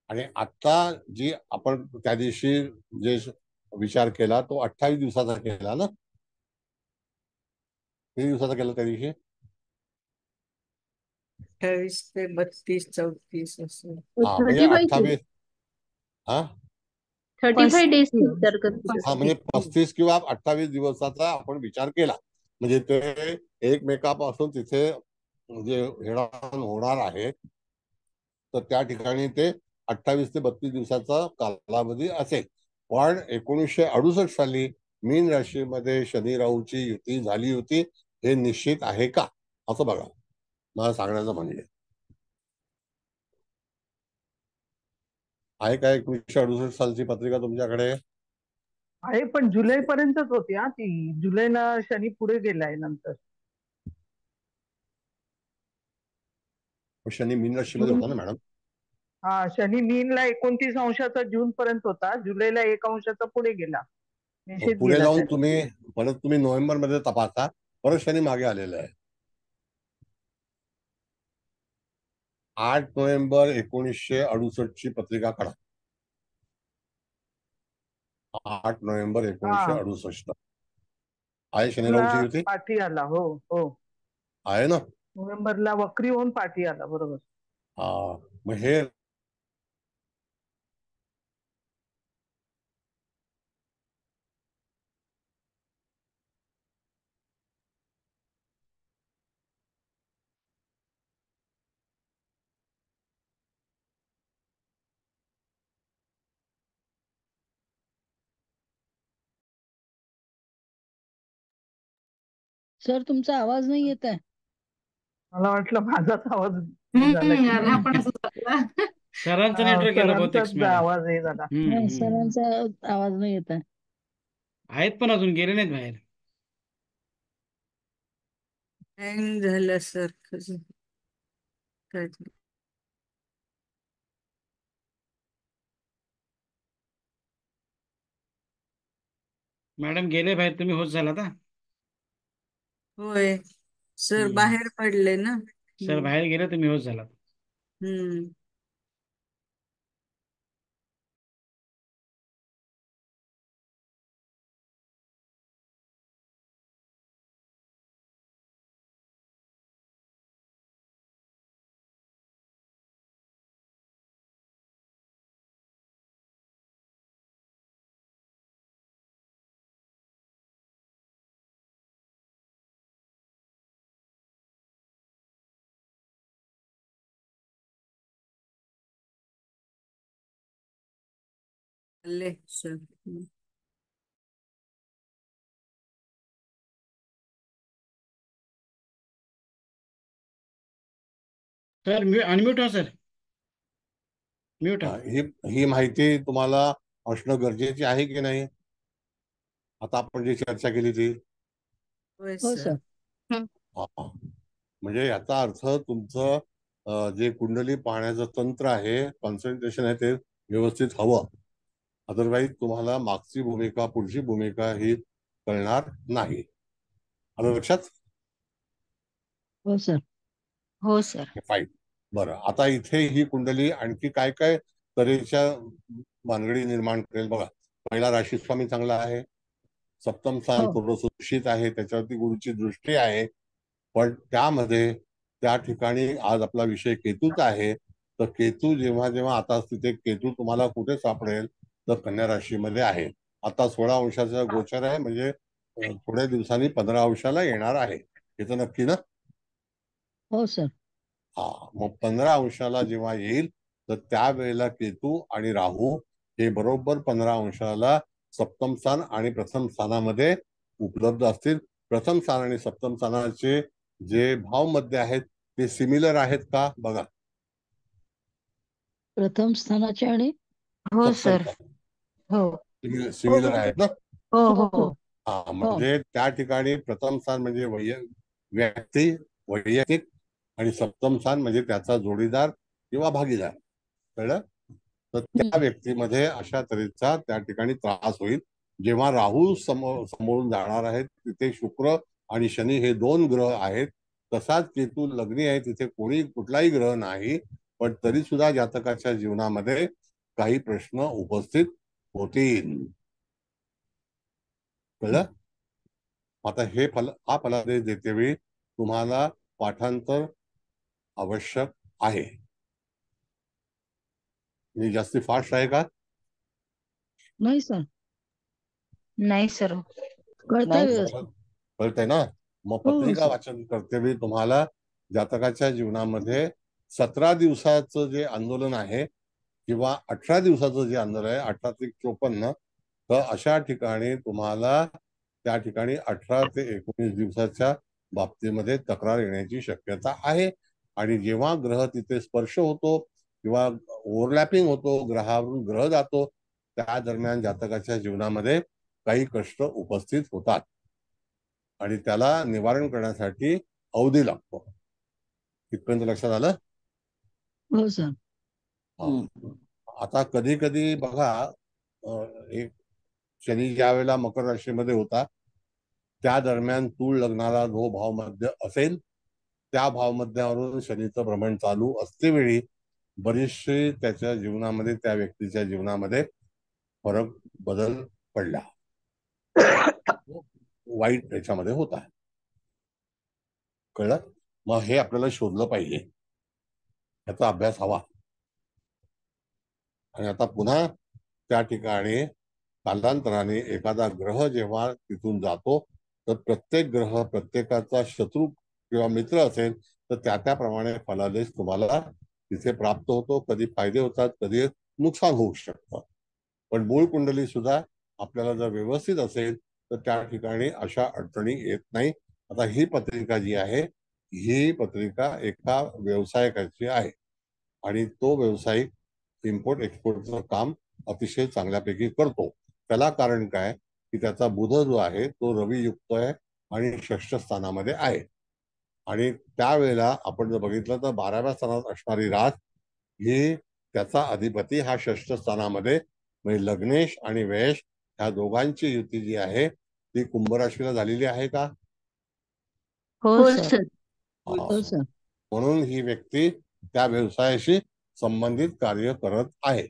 आणि आता जी आपण त्या दिवशी जे विचार केला तो 28 दिवसाचा केला ना. किती दिवसाचा केला त्या दिवशी? 28 ते 32 34 असं. हा म्हणजे 28. हा 35 डेज विचार करते. हा म्हणजे 35 किंवा 28 दिवसाचा आपण विचार केला. म्हणजे ते एकमेकापासून तिथे जे हेळसांड होणार आहे, तर त्या ठिकाणी ते 28 ते 32 दिवसाचा कालावधी असेल. पण 1968 साली मीन राशीमध्ये शनी राहूची युती झाली होती, हे निश्चित आहे का असं बघा. मला सांगण्याचं म्हणजे आहे का 1968 सालची पत्रिका तुमच्याकडे? आहे, पण जुलै पर्यंतच होती हा ती. जुलैला शनी पुढे गेलाय नंतर. शनी मीन राशीमध्ये होता ना मॅडम. हा, शनी मीनला 29 अंशाचा जून पर्यंत होता, जुलैला 1 अंशाचा पुढे गेला, निषेध पुढे गेला जाऊन त्याने. तुम्ही नोव्हेंबर मध्ये तपासा, परत शनी मागे आलेला आहे. 8 नोव्हेंबर 1968 ची पत्रिका काढा. 8 नोव्हेंबर 1968 आहे शनी राहूची ला युती. पाठी आला. हो हो, आहे ना. नोव्हेंबरला वक्री होऊन पाठी आला. बरोबर. हा मग हे सर तुमचा आवाज नाही येत आहे. मला वाटलं माझाच आवाज झाला की मला काय. पण असं वाटलं. सरांचं नेटवर्क गेलं बहुतेक सरांचाच मॅडम. आवाज हे झाला. नाही, सरांचा आवाज नाही येत आहे. आहेत पण अजून गेले नाहीत बाहेर. हँग झालं सर. काय ते? मॅडम गेले बाहेर, तुम्ही होst झाला का? होय सर, हम्म. बाहेर पडले ना. सर बाहेर गेले, तुम्ही होst झाला. हम्म. आले सर. सर अनम्यूट हो सर. म्यूट हो. ही माहिती तुम्हाला असणं गरजेची आहे की नाही? आता आपण जी चर्चा केली ती. होय हो सर. सर. हा. म्हणजे याचा अर्थ तुमचं जे कुंडली पाहण्याचं तंत्र आहे, कॉन्सन्ट्रेशन आहे, ते व्यवस्थित हवं. अदरवाईज तुम्हाला मागची भूमिका पुढची भूमिका ही कळणार नाही. आलं लक्षात? हो सर. हो सर. फाईन. बरं, आता इथे ही कुंडली आणखी काय काय तऱ्हेच्या भानगडी निर्माण करेल बघा. पहिला राशी स्वामी चांगला आहे, सप्तम स्थान हो. पूर्ण सुरक्षित आहे, त्याच्यावरती गुरुची दृष्टी आहे. पण त्यामध्ये त्या ठिकाणी आज आपला विषय केतूचा आहे. तर केतू जेव्हा जेव्हा आता तिथे केतू तुम्हाला कुठे सापडेल, तर कन्या राशीमध्ये आहे. आता 16 अंशाचा गोचर आहे, म्हणजे थोड्या दिवसांनी 15 अंशाला येणार आहे. हे तर नक्की ना? हो सर. हा, मग 15 अंशाला जेव्हा येईल, तर त्यावेळेला केतू आणि राहू हे बरोबर 15 अंशाला सप्तम स्थान आणि प्रथम स्थानामध्ये उपलब्ध असतील. प्रथम स्थान आणि सप्तम स्थानाचे जे भाव मध्ये आहेत ते सिमिलर आहेत का बघा. प्रथम स्थानाचे आणि हो सप्तम सर. स्थान हो. सिमिलर आहेत ना. हो हो हो हो हा हो म्हणजे त्या ठिकाणी प्रथम स्थान म्हणजे व्यक्ती वैयक्तिक आणि सप्तम स्थान म्हणजे त्याचा जोडीदार किंवा भागीदार. कळलं? तर त्या हम्म. व्यक्तीमध्ये अशा तऱ्हेचा त्या ठिकाणी त्रास होईल. जेव्हा राहू समोरून जाणार आहेत तिथे शुक्र आणि शनी हे 2 ग्रह आहेत. तसाच केतू लग्नी आहे, तिथे कुठलाही ग्रह नाही, पण तरी सुद्धा जातकाच्या जीवनामध्ये काही प्रश्न उपस्थित होतील. कळलं? आता हा फलादेश देतेवेळी तुम्हाला पाठांतर आवश्यक आहे. मी जास्ती फास्ट आहे का? नाही सर, नाही सर. कळतंय नाही व्यवस्थित. कळतंय ना? मग हो हो पत्रिका सर. वाचन करतेवेळी तुम्हाला जातकाच्या जीवनामध्ये 17 दिवसाचं जे आंदोलन आहे किंवा 18 दिवसाचं जे आंदोलन आहे, 18 ते 54, तर अशा ठिकाणी तुम्हाला त्या ठिकाणी 18 ते 19 दिवसाच्या बाबतीमध्ये तक्रार येण्याची शक्यता आहे. आणि जेव्हा ग्रह तिथे स्पर्श होतो किंवा ओव्हरलॅपिंग होतो, ग्रहावरून ग्रह जातो, त्या दरम्यान जातकाच्या जीवनामध्ये काही कष्ट उपस्थित होतात आणि त्याला निवारण करण्यासाठी अवधी लागतो. इथपर्यंत लक्षात आलं? हो सर. हा. हम्म. आता कधी कधी बघा, एक शनी ज्या वेळेला मकर राशीमध्ये होता त्या दरम्यान तूळ लग्नाला जो भावमध्य असेल त्या भावमध्यावरून शनीचं भ्रमण चालू असते वेळी बरीचशी त्याच्या जीवनामध्ये, त्या व्यक्तीच्या जीवनामध्ये फरक बदल पडला, वाईट त्याच्यामध्ये होता. कळलं? मग हे आपल्याला शोधलं पाहिजे, याचा अभ्यास हवा. आणि आता पुन्हा त्या ठिकाणी कालांतराने एखादा ग्रह जेव्हा तिथून जातो तर प्रत्येक ग्रह प्रत्येकाचा शत्रू किंवा मित्र असेल तर त्याप्रमाणे फलादेश तुम्हाला तिथे प्राप्त होतो. कधी फायदे होतात, कधी नुकसान होऊ शकतं. पण मूळ कुंडली सुद्धा आपल्याला जर व्यवस्थित असेल तर त्या ठिकाणी अशा अडचणी येत नाही. आता ही पत्रिका जी आहे, ही पत्रिका एका व्यावसायिकाची आहे आणि तो व्यावसायिक इम्पोर्ट एक्सपोर्टचं काम अतिशय चांगल्यापैकी करतो. त्याला कारण काय की त्याचा बुध जो आहे तो रवियुक्त आहे आणि षष्ठ स्थानामध्ये आहे. आणि त्यावेळेला आपण जर बघितलं तर 12व्या स्थानात असणारी रास ही त्याचा अधिपती हा षष्ठ स्थानामध्ये, म्हणजे लग्नेश आणि व्ययश ह्या दोघांची युती जी आहे ती कुंभ राशीला झालेली आहे का? हो हो सर. सर. हो सर. म्हणून ही व्यक्ती त्या व्यवसायाशी संबंधित कार्य करत आहे.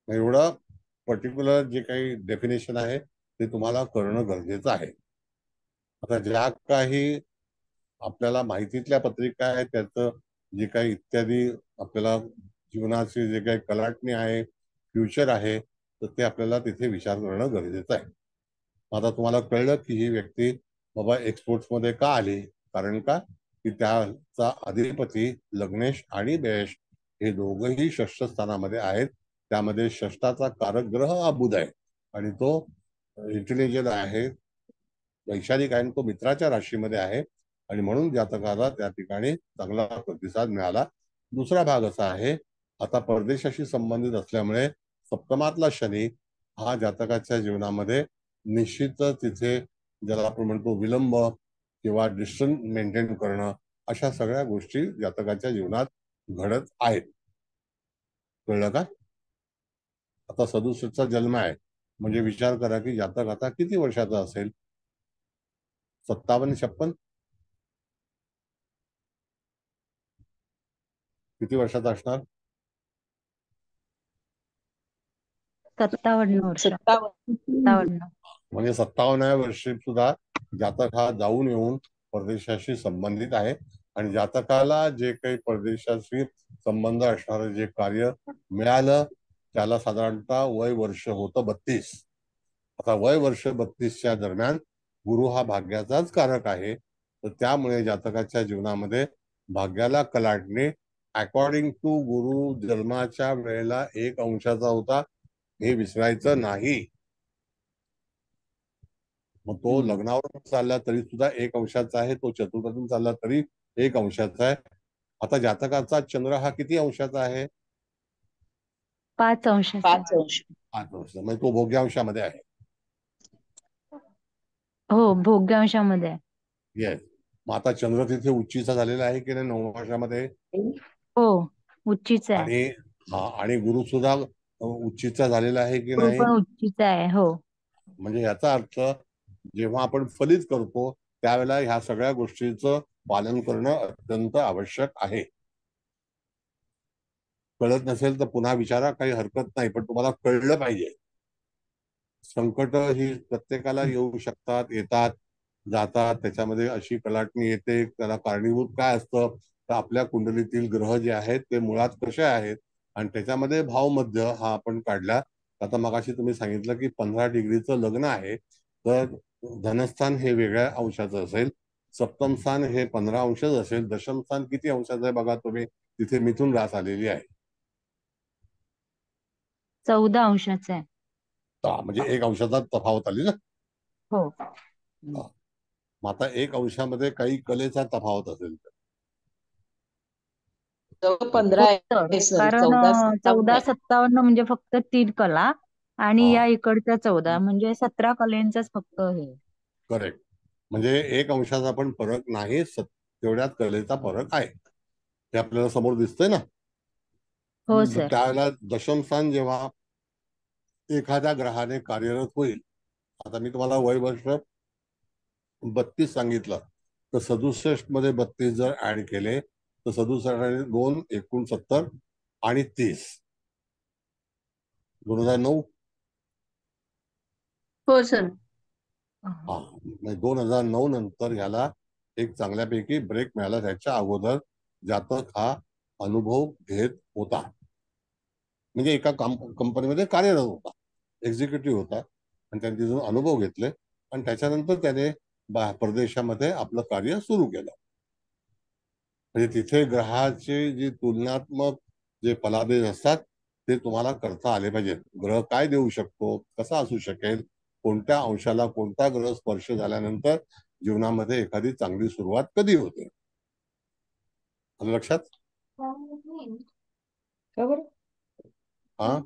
एवढं पर्टिक्युलर जे काही डेफिनेशन आहे ते तुम्हाला करणं गरजेचं आहे. आता ज्या काही आपल्याला माहितीतल्या पत्रिका आहेत त्याचं जे काही इत्यादी आपल्याला जीवनाची जे काही कलाटणी आहे, फ्युचर आहे, तर ते आपल्याला तिथे विचार करणं गरजेचं आहे. आता तुम्हाला कळलं की ही व्यक्ती बाबा एक्सपोर्ट्स मध्ये का आली, कारण का की त्याचा अधिपती लग्नेश आणि बेश हे दोघंही षष्ठ स्थानामध्ये आहेत. त्यामध्ये षष्ठाचा कारक ग्रह हा बुध आहे आणि तो इंटेलिजंट आहे, वैशालिक आहे, तो मित्राच्या राशीमध्ये आहे आणि म्हणून जातकाला त्या ठिकाणी चांगला प्रतिसाद मिळाला. दुसरा भाग असा आहे, आता परदेशाशी संबंधित असल्यामुळे सप्तमातला शनी हा जातकाच्या जीवनामध्ये निश्चितच तिथे ज्याला आपण म्हणतो विलंब किंवा डिस्टन्स मेंटेन करणं, अशा सगळ्या गोष्टी जातकाच्या जीवनात घडत आहेत. कळलं का? आता 67चा जन्म आहे म्हणजे विचार करा की जातक आता किती वर्षाचा असेल? 57-56 किती वर्षाचा असणार? 57 वर्ष. 57. म्हणजे 57व्या वर्षी सुद्धा जातक हा जाऊन येऊन परदेशाशी संबंधित आहे आणि जातकाला जे काही परदेशाशी संबंध असणारं जे कार्य मिळालं त्याला साधारणतः वय वर्ष होतं 32. आता वय वर्ष 32च्या दरम्यान गुरु हा भाग्याचाच कारक आहे, तर त्यामुळे जातकाच्या जीवनामध्ये भाग्याला कलाटणे अकॉर्डिंग टू गुरु जन्माच्या वेळेला 1 अंशाचा होता हे विसरायचं नाही. मग तो लग्नावरून चालला तरी सुद्धा 1 अंशाचा आहे, तो चतुर्थातून चालला तरी 1 अंशाचा आहे. आता जातकाचा चंद्र हा किती अंशाचा आहे? 5 अंशाचा. 5 अंश. 5 वर्ष म्हणजे तो भोग्यांशामध्ये आहे. हो, भोग्यांशामध्ये आहे. येस. मग आता चंद्र तिथे उच्चीचा झालेला आहे की नाही 9 वर्षामध्ये. हो, उच्चीच आहे. आणि आणि गुरु सुद्धा उच्चीचा झालेला आहे की गुरु नाही. पण उच्चीच आहे. हो. म्हणजे याचा अर्थ जेव्हा आपण फलित करतो त्यावेळेला ह्या सगळ्या गोष्टीचं पालन करणं अत्यंत आवश्यक आहे. कळत नसेल तर पुन्हा विचारा, काही हरकत नाही, पण तुम्हाला कळलं पाहिजे. संकट ही प्रत्येकाला येऊ शकतात, येतात जातात, त्याच्यामध्ये अशी कलाटणी येते. त्याला कारणीभूत काय असतं तर आपल्या कुंडलीतील ग्रह जे आहेत ते मुळात कसे आहेत आणि त्याच्यामध्ये भावमध्य हा आपण काढला. आता मगाशी तुम्ही सांगितलं की 15 डिग्रीचं लग्न आहे, तर धनस्थान हे वेगळ्या अंशाचं असेल, सप्तम स्थान हे 15 अंशच असेल, दशम स्थान किती अंशाचं आहे बघा तुम्ही, तिथे मिथुन रास आलेली आहे. 14 अंशाचा आहे. म्हणजे 1 अंशाचा तफावत आली ना. हो. मग आता 1 अंशामध्ये काही कलेचा तफावत असेल तर जवळ 15 आहे सर, कारण 14 57 म्हणजे फक्त 3 कला आणि या इकडच्या 14 म्हणजे 17 कलेंचाच फक्त हे. करेक्ट. म्हणजे 1 अंशाचा पण फरक नाही, तेवढ्याच कलेचा फरक आहे. हे आपल्याला समोर दिसतंय ना. हो सर. त्यावेळेला दशम स्थान जेव्हा एखाद्या ग्रहाने कार्यरत होईल, आता मी तुम्हाला वय वर्ष 32 सांगितलं, तर 67 मध्ये 32 जर ऍड केले तर 67 आणि 2 एकूण 70 आणि 30 2009. हो सर. हा, 2009 नंतर ह्याला एक चांगल्यापैकी ब्रेक मिळाला. त्याच्या अगोदर जातक हा अनुभव घेत होता, म्हणजे एका कंपनीमध्ये कार्यरत होता, एक्झिक्युटिव्ह होता आणि त्यांनी तिथून अनुभव घेतले आणि त्याच्यानंतर त्याने परदेशामध्ये आपलं कार्य सुरू केलं. म्हणजे तिथे ग्रहाचे जी तुलनात्मक जे फलादेश असतात ते तुम्हाला करता आले पाहिजेत. ग्रह काय देऊ शकतो, कसा असू शकेल, कोणत्या अंशाला कोणता ग्रह स्पर्श झाल्यानंतर जीवनामध्ये एखादी चांगली सुरुवात कधी होते. आलं लक्षात? का बरं? हा,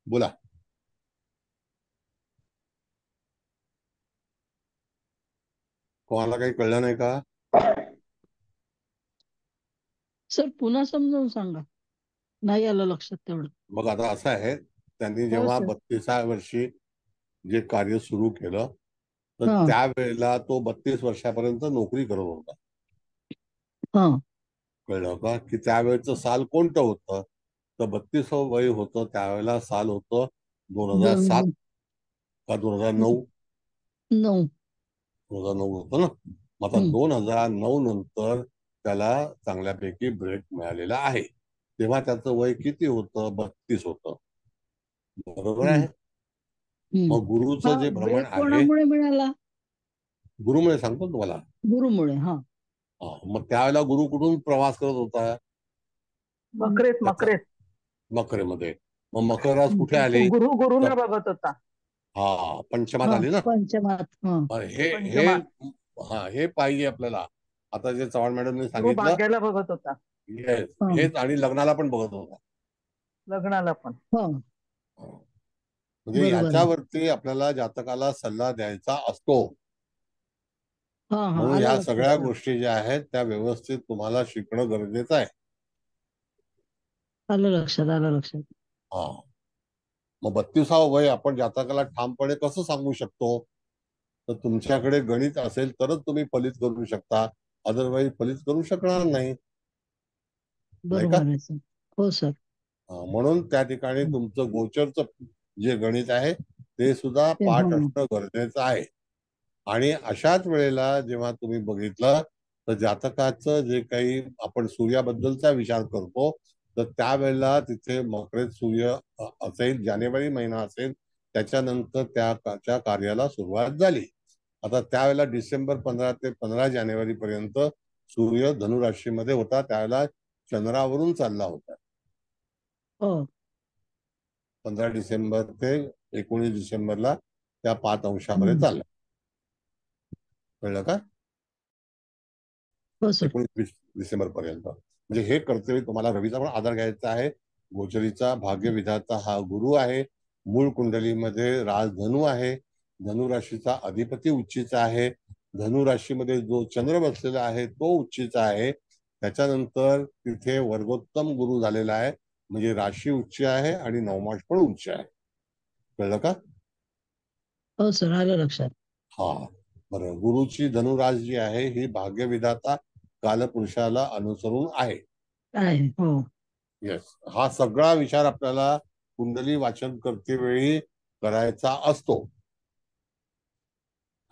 बोला. कोणाला काही कळलं नाही का? सर पुन्हा समजावून सांगा, नाही आलं लक्षात तेवढं. मग आता असं आहे, त्यांनी हो जेव्हा सर. 32व्या वर्षी जे कार्य सुरू केलं तर हा त्यावेळेला तो 32 वर्षापर्यंत नोकरी करत होता. हा कळलं का? की त्यावेळेचं साल कोणतं होतं तर 32वं वय होतं, त्यावेळेला साल होतं 2007 का 2009. 9. 2009 होतं ना. मग आता 2009 नंतर त्याला चांगल्यापैकी ब्रेक मिळालेला आहे. तेव्हा त्याचं वय किती होतं? 32 होतं. बरोबर आहे. मग गुरुचं जे भ्रमण ब्रेक आहे, कोणामुळे मिळाला? गुरुमुळे सांगतो तुम्हाला. गुरुमुळे. हा मग त्यावेळेला गुरु कुठून प्रवास करत होता? मकरेत. मकरेमध्ये. मग मकर रास कुठे आले? गुरुला बघत होता. पंचमात आली ना. पंचमात. हे हे पंचमात. हे पाहिजे आपल्याला. आता जे चव्हाण मॅडमने गुरु सांगितलं, भाग्याला बघत होता, येस, हेच, आणि लग्नाला पण बघत होता. लग्नाला पण. म्हणजे याच्यावरती आपल्याला जातकाला सल्ला द्यायचा असतो. म्हणून या सगळ्या गोष्टी ज्या आहेत त्या व्यवस्थित तुम्हाला शिकणं गरजेचं आहे. आलं लक्षात. मग 32वं वय आपण जातकाला ठामपणे कसं सांगू शकतो? तर तुमच्याकडे गणित असेल तरच तुम्ही फलित करू शकता, अदरवाईज फलित करू शकणार नाही. बरोबर. हो सर. म्हणून त्या ठिकाणी तुमचं गोचरचं जे गणित आहे ते सुद्धा पाठ असणं गरजेचं आहे. आणि अशाच वेळेला जेव्हा तुम्ही बघितलं तर जातकाचं जे काही आपण सूर्याबद्दलचा विचार करतो तर त्यावेळेला तिथे मकरेत सूर्य असेल, जानेवारी महिना असेल, त्याच्यानंतर त्या कार्याला सुरुवात झाली. आता त्यावेळेला डिसेंबर 15 ते 15 जानेवारी पर्यंत सूर्य धनुराशीमध्ये होता, त्यावेळेला चंद्रावरून चालला होता. 15 डिसेंबर ते 19 डिसेंबरला त्या 5 अंशामध्ये चालला. कळलं का? हो सर. 19 डिसेंबर पर्यंत. म्हणजे हे कर्तव्य तुम्हाला रवीचा पण आधार घ्यायचा आहे. गोचरीचा भाग्य विधाता हा गुरु आहे. मूळ कुंडलीमध्ये राज धनु आहे. धनु राशीचा अधिपती उच्चीचा आहे. धनु राशीमध्ये जो चंद्र बसलेला आहे तो उच्चीचा आहे. त्याच्यानंतर तिथे वर्गोत्तम गुरु झालेला आहे. म्हणजे राशी उच्च आहे आणि नवमाश पण उच्च आहे. कळलं का? हो सर, आलं लक्षात. हा बरं. गुरुची धनुराज जी आहे ही भाग्यविधाता कालपुरुषाला अनुसरून आहे. आहे. हो. येस. हा सगळा विचार आपल्याला कुंडली वाचन करते वेळी करायचा असतो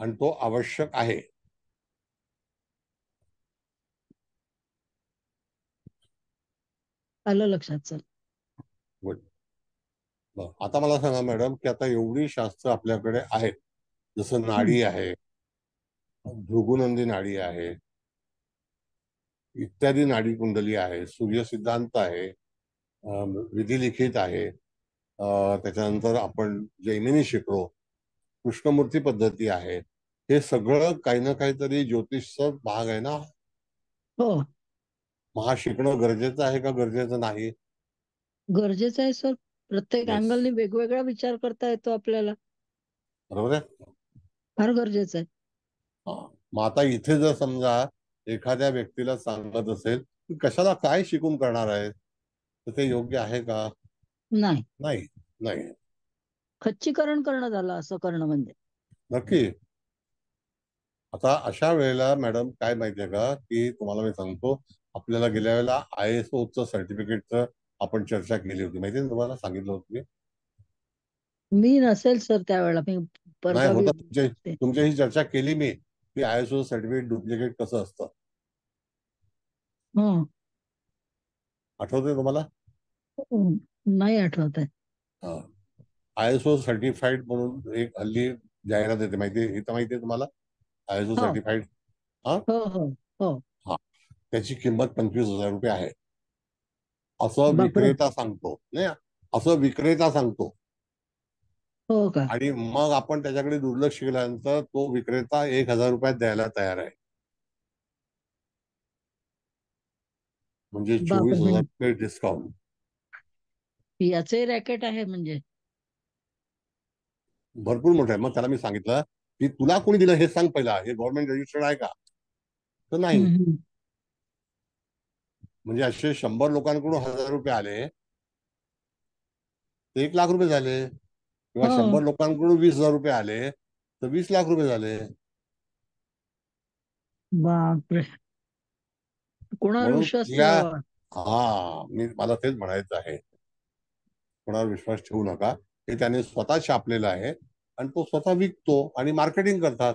आणि तो आवश्यक आहे. आलं लक्षात सर. गुड. आता मला सांगा मॅडम की आता एवढी शास्त्र आपल्याकडे आहेत. जसं नाडी आहे, भृगुनंदी नाडी आहे, इत्यादी नाडी कुंडली आहे, सूर्य सिद्धांत आहे, विधिलिखित आहे, त्याच्यानंतर आपण जैमिनी शिकलो, कृष्णमूर्ती पद्धती आहे. हे सगळं काही ना काहीतरी ज्योतिषचा भाग आहे ना. हो, मग हा शिकणं गरजेचं आहे का गरजेचं नाही? गरजेचं आहे सर. प्रत्येक Yes. अँगलने वेगवेगळा विचार करता येतो आपल्याला. बरोबर आहे. फार गरजेचं आहे. मग आता इथे जर समजा एखाद्या व्यक्तीला सांगत असेल की कशाला काय शिकून करणार आहे, तर ते योग्य आहे का? नाही, नाही. नाही. खच्चीकरण करणं झालं असं करणं म्हणजे. नक्की. आता अशा वेळेला मॅडम काय माहितीये का की तुम्हाला मी सांगतो, आपल्याला गेल्या वेळेला ISOचं सर्टिफिकेटचं आपण चर्चा केली होती. माहितीये तुम्हाला, सांगितलं होतं की मी नसेल सर त्यावेळेला, मी नाही परगावी होता. होते. तुमच्याशी चर्चा केली मी की ISO सर्टिफिकेट डुप्लिकेट कसं असतं. हं. आठवतंय तुम्हाला? नाही आठवत आहे. ISO सर्टिफाईड म्हणून एक हल्ली जाहिरात येते, माहितीये, हे तर माहितीये तुम्हाला? ISO हो. सर्टिफाईड. हा हो हो हो. हा त्याची किंमत 25,000 रुपये आहे असं बापरे. विक्रेता सांगतो. नाही, असं विक्रेता सांगतो. हो का? आणि मग आपण त्याच्याकडे दुर्लक्ष केल्यानंतर तो विक्रेता 1,000 रुपयात द्यायला तयार आहे. म्हणजे 24,000 बापरे, रुपये डिस्काउंट. याचे रॅकेट आहे म्हणजे. भरपूर मोठं आहे. मग त्याला मी सांगितलं की तुला कोणी दिलं हे सांग पहिला, हे गव्हर्नमेंट रजिस्टर्ड आहे का? तर नाही. हम्म. म्हणजे असे 100 लोकांकडून 1,000 रुपये आले तर 1 लाख रुपये झाले, किंवा हो. 100 लोकांकडून 20,000 रुपये आले तर 20 लाख रुपये झाले. बापरे, कोणावर म्हणून विश्वास तिला ठेवावा? मला तेच म्हणायचं आहे, कोणावर विश्वास ठेवू नका. हे त्याने स्वतः छापलेलं आहे आणि तो स्वतः विकतो आणि मार्केटिंग करतात.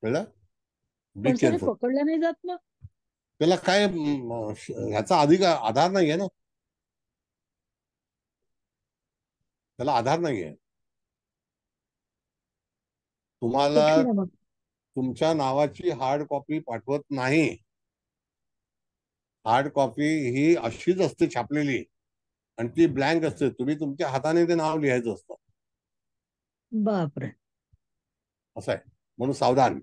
कळलं? बी पण सर हे केअरफुल. पकडल्या नाही जात मग. त्याला काय ह्याचा आधार नाहीये ना, त्याला आधार नाहीये. तुम्हाला कठीण आहे मग. तुमच्या नावाची हार्ड कॉपी पाठवत नाही. हार्ड कॉपी ही अशीच असते छापलेली आणि ती ब्लँक असते. तुम्ही तुमच्या हाताने ते नाव लिहायचं असतं. बापरे. असं आहे. म्हणून सावधान.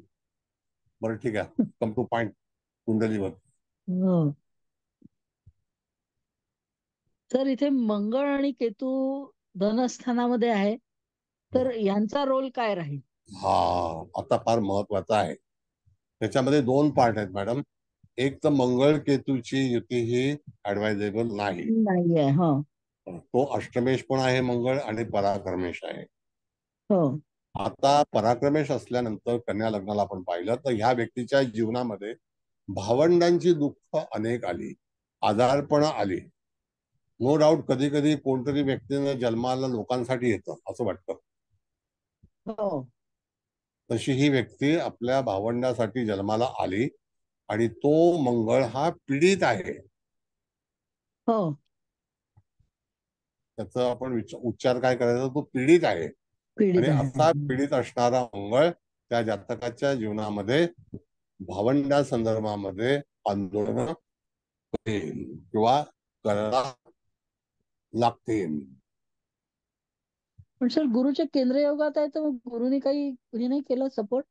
बरं ठीक आहे, कम टू पॉइंट. कुंडलीवर हो सर, इथे मंगळ आणि केतू धनस्थानामध्ये आहे, तर यांचा रोल काय राहील? हा आता फार महत्वाचा आहे. त्याच्यामध्ये 2 पार्ट आहेत मॅडम. एक तर मंगळ केतूची युती ही ऍडवायझेबल नाही. नाहीये. हो तो अष्टमेश पण आहे मंगळ आणि पराक्रमेश आहे. हो. आता पराक्रमेश असल्यानंतर कन्या लग्नाला आपण पाहिलं तर ह्या व्यक्तीच्या जीवनामध्ये भावंडांची दुःख अनेक आली, आजारपण आली. नो डाऊट कधी कधी कोणतरी व्यक्तीनं जन्माला लोकांसाठी येतं असं वाटतं. हो तशी ही व्यक्ती आपल्या भावंडासाठी जन्माला आली आणि तो मंगळ हा पीडित आहे. हो. त्याचा आपण उच्चार काय करायचा, तो पीडित आहे. पीडित आणि आहे. असा पीडित असणारा मंगळ त्या जातकाच्या जीवनामध्ये भावंडा संदर्भामध्ये आंदोलन किंवा करायला लागतील. पण सर गुरुच्या केंद्र योगात आहे, तर मग गुरुनी काही हे नाही केलं सपोर्ट?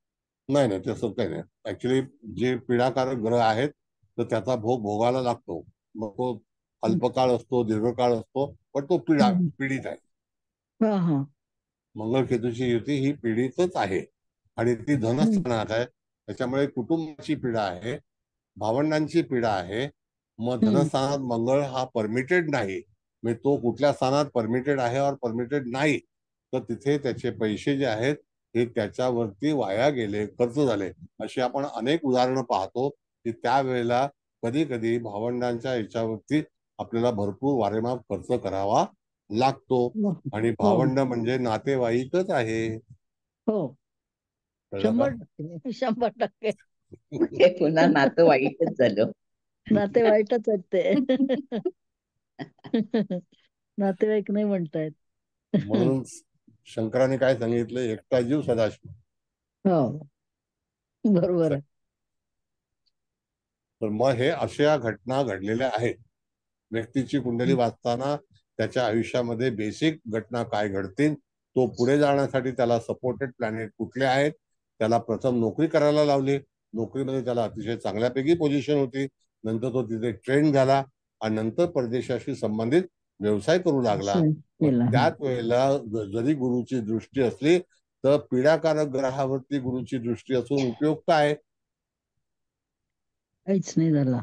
नाही नाही तसं काही नाही. ऍक्च्युली जे पीडाकारक ग्रह आहेत तर त्याचा भोग भोगायला लागतो. मग तो अल्पकाळ असतो, दीर्घकाळ असतो, पण तो हम्म. पीडित आहे. हा हा मंगळ केतूची युती ही पीडितच आहे आणि ती हम्म. धनस्थानात आहे. त्याच्यामुळे कुटुंबाची पीडा आहे, भावंडांची पीडा आहे. मग हम्म. धनस्थानात मंगळ हा परमिटेड नाही. म्हणजे तो कुठल्या स्थानात परमिटेड आहे और परमिटेड नाही, तर तिथे त्याचे पैसे जे आहेत हे त्याच्यावरती वाया गेले, खर्च झाले. अशी आपण अनेक उदाहरणं पाहतो की त्यावेळेला कधी कधी भावंडांच्या याच्यावरती आपल्याला भरपूर वारेमाप खर्च करावा लागतो. आणि हो भावंड म्हणजे नातेवाईकच आहे. हो कळलं का? 100% हे पुन्हा नातं वाईटच झालं. नातेवाईकच आहेत ते. नातेवाईक नाही म्हणतायत. म्हणून शंकराने काय सांगितलं, एकटा जीव सदाशिव. हो बरोबर आहे. तर मग हे अशा घटना घडलेल्या आहेत. व्यक्तीची कुंडली वाचताना त्याच्या आयुष्यामध्ये बेसिक घटना काय घडतील, तो पुढे जाण्यासाठी त्याला सपोर्टेड प्लॅनेट कुठले आहेत, त्याला प्रथम नोकरी करायला लावली, नोकरीमध्ये त्याला अतिशय चांगल्यापैकी पोझिशन होती, नंतर तो तिथे ट्रेन झाला आणि नंतर परदेशाशी संबंधित व्यवसाय करू लागला. मग केला त्याच वेळेला जरी गुरुची दृष्टी असली तर पीडाकारक ग्रहावरती गुरुची दृष्टी असून उपयोग काय, काहीच नाही झाला.